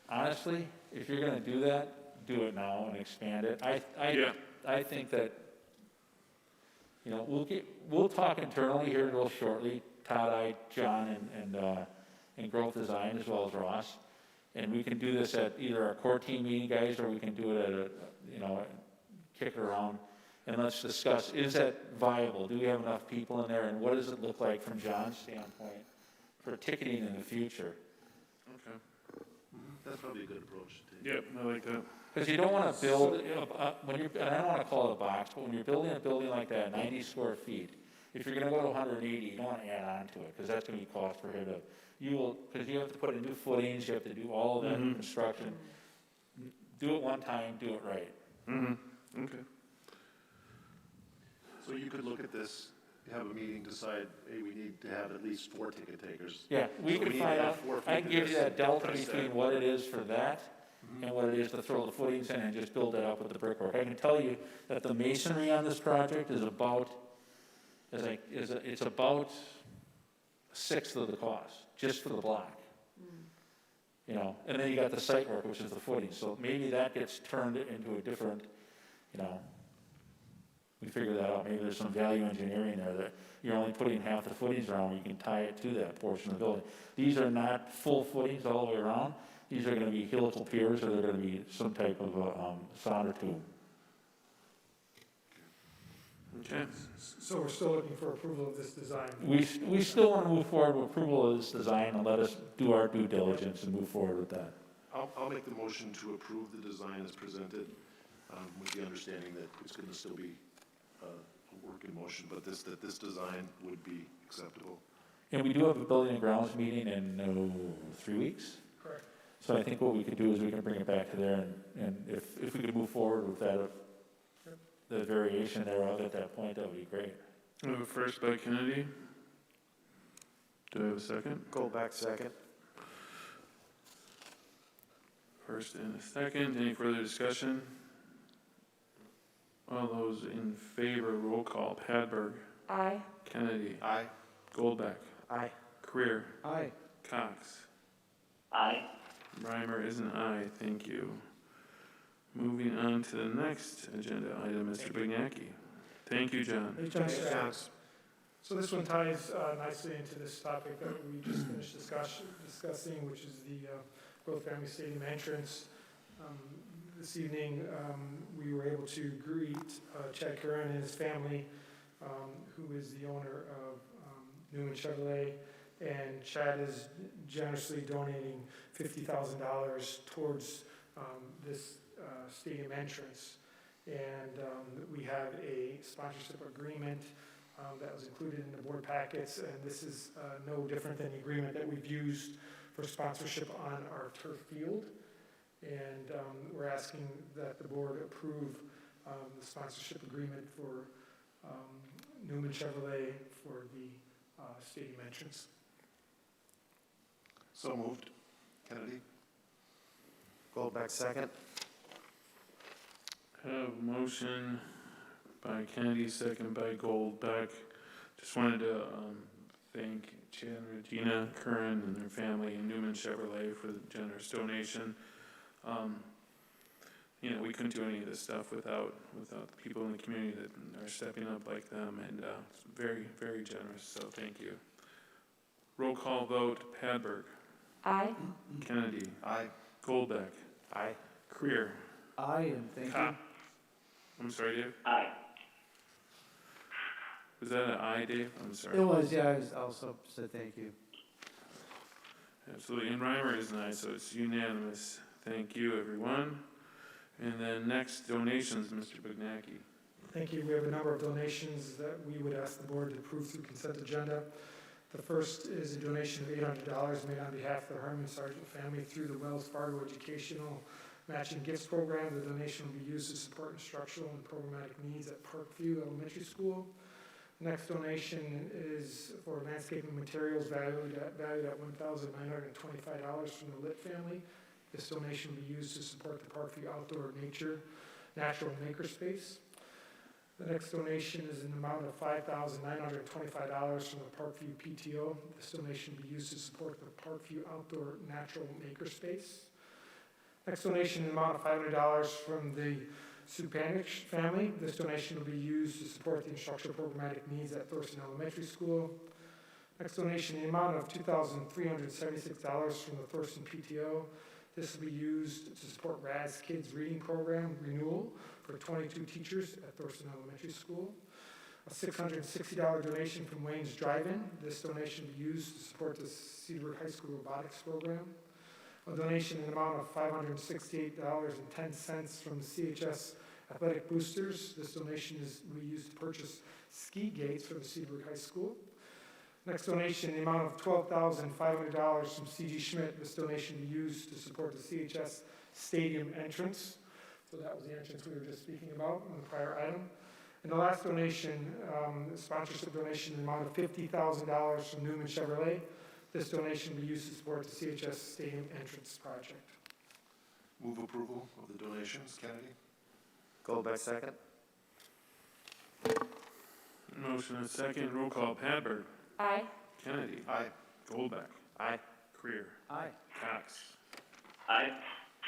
Honestly, if you're going to do that, do it now and expand it. Yeah. I think that, you know, we'll talk internally here real shortly, Todd, I, John, and Groth Design, as well as Ross. And we can do this at either our core team meeting, guys, or we can do it at a, you know, kick it around. And let's discuss, is that viable? Do we have enough people in there? And what does it look like from John's standpoint for ticketing in the future? Okay. That's probably a good approach to take. Yep, I like that. Because you don't want to build, when you're, and I don't want to call it a box, but when you're building a building like that, 90 square feet, if you're going to go to 180, you don't want to add on to it, because that's going to be cost prohibitive. You will, because you have to put in new footings, you have to do all of that construction. Do it one time, do it right. Mm-hmm, okay. So you could look at this, have a meeting, decide, hey, we need to have at least 4 ticket takers. Yeah, we So could need to find have out, 4 I can give you figures. that delta Price between tag. what it is for that and what it is to throw the footings in and just build it up with the brickwork. I can tell you that the masonry on this project is about, it's about a sixth of the cost, just for the block. You know, and then you got the site work, which is the footing, so maybe that gets turned into a different, you know, we figure that out, maybe there's some value engineering there that you're only putting half the footings around, where you can tie it to that portion of the building. These are not full footings all the way around, these are gonna be helical piers, or they're gonna be some type of solder tube. Okay. So we're still looking for approval of this design. We still wanna move forward with approval of this design and let us do our due diligence and move forward with that. I'll make the motion to approve the design as presented, with the understanding that it's gonna still be a work in motion, but that this design would be acceptable. And we do have a building and grounds meeting in 3 weeks. Correct. So I think what we could do is we can bring it back to there, and if we could move forward with that, the variation thereof at that point, that would be great. I have a first by Kennedy. Do I have a second? Goldback second. First and a second. Any further discussion? All those in favor, roll call. Padberg, Aye. Kennedy, Aye. Goldbeck, Aye. Career, Aye. Cox. Aye. Reimer is an aye, thank you. Moving on to the next agenda item, Mr. Bignacki. Thank you, John. So this one ties nicely into this topic that we just finished discussing, which is the Groth Family Stadium entrance. This evening, we were able to greet Chad Curran and his family, who is the owner of Newman Chevrolet. And Chad is generously donating $50,000 towards this stadium entrance. And we have a sponsorship agreement that was included in the board packets, and this is no different than the agreement that we've used for sponsorship on our turf field. And we're asking that the board approve the sponsorship agreement for Newman Chevrolet for the stadium entrance. So moved. Kennedy? Goldback second. Have a motion by Kennedy, second by Goldbeck. Just wanted to thank Chad and Regina Curran and their family and Newman Chevrolet for the generous donation. You know, we couldn't do any of this stuff without the people in the community that are stepping up like them, and it's very, very generous, so thank you. Roll call vote, Padberg, Aye. Kennedy, Aye. Goldbeck, Aye. Creer, Aye, and thank you. Cop. I'm sorry, Dave? Aye. Was that an aye, Dave? I'm sorry. It was, yeah, I also said thank you. Absolutely, and Reimer is an aye, so it's unanimous. Thank you, everyone. And then next, donations, Mr. Bignacki. Thank you. We have a number of donations that we would ask the board to approve through consent agenda. The first is a donation of $800 made on behalf of the Herman Sargent family through the Wells Fargo Educational Matching Gifts Program. The donation will be used to support instructional and programmatic needs at Parkview Elementary School. Next donation is for landscaping materials valued at $1,925 from the Litt family. This donation will be used to support the Parkview Outdoor Natural Makerspace. The next donation is an amount of $5,925 from the Parkview PTO. This donation will be used to support the Parkview Outdoor Natural Makerspace. Next donation, in the amount of $500 from the Supanich family. This donation will be used to support the instructional programmatic needs at Thurston Elementary School. Next donation, in the amount of $2,376 from the Thurston PTO. This will be used to support RAD's Kids Reading Program renewal for 22 teachers at Thurston Elementary School. A $660 donation from Wayne's Drive-In. This donation will be used to support the Cedarburg High School robotics program. A donation in the amount of $568.10 from the CHS Athletic Boosters. This donation will be used to purchase ski gates for the Cedarburg High School. Next donation, in the amount of $12,500 from C.G. Schmidt. This donation will be used to support the CHS stadium entrance. So that was the entrance we were just speaking about on the prior item. And the last donation, sponsorship donation in the amount of $50,000 from Newman Chevrolet. This donation will be used to support the CHS stadium entrance project. Move approval of the donations. Kennedy? Goldbeck, second. Motion and second, roll call, Padberg. Aye. Kennedy. Aye. Goldbeck. Aye. Creer. Aye. Cox. Aye.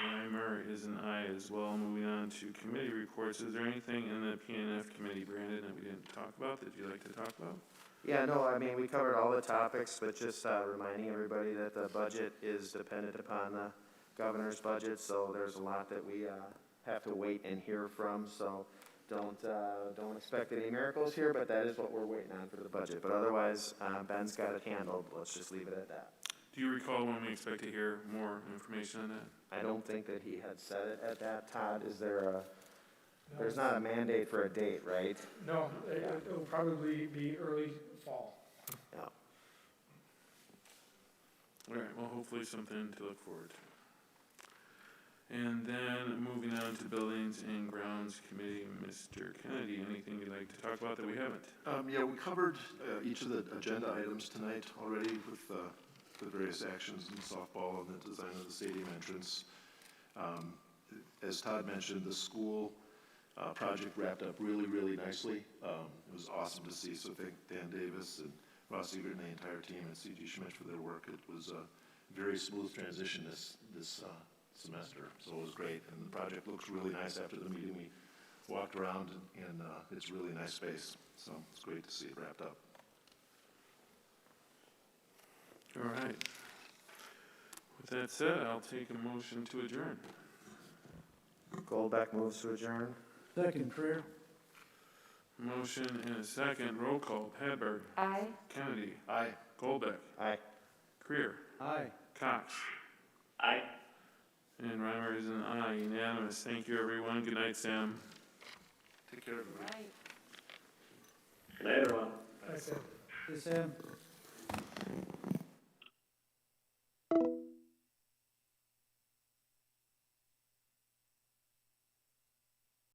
Reimer is an aye as well. Moving on to committee reports. Is there anything in the PNF committee, Brandon, that we didn't talk about that you'd like to talk about? Yeah, no, I mean, we covered all the topics, but just reminding everybody that the budget is dependent upon the governor's budget, so there's a lot that we have to wait and hear from, so don't expect any miracles here, but that is what we're waiting on for the budget. But otherwise, Ben's got it handled. Let's just leave it at that. Do you recall when we expect to hear more information on that? I don't think that he had said it at that. Todd, is there there's not a mandate for a date, right? No, it'll probably be early fall. Yeah. All right, well, hopefully something to look forward to. And then moving on to Buildings and Grounds Committee, Mr. Kennedy, anything you'd like to talk about that we haven't? Yeah, we covered each of the agenda items tonight already with the various actions in softball and the design of the stadium entrance. As Todd mentioned, the school project wrapped up really, really nicely. It was awesome to see, so thank Dan Davis and Ross Ebert and the entire team at C.G. Schmidt for their work. It was a very smooth transition this semester, so it was great. And the project looks really nice. After the meeting, we walked around, and it's a really nice space, so it's great to see it wrapped up. All right. With that said, I'll take a motion to adjourn. Goldbeck moves to adjourn. Second, Creer. Motion and a second, roll call, Padberg. Aye. Kennedy. Aye. Goldbeck. Aye. Creer. Aye. Cox. Aye. And Reimer is an aye, unanimous. Thank you, everyone. Good night, Sam. Take care, everybody. Right. Good night, everyone. I said. Yes, Sam.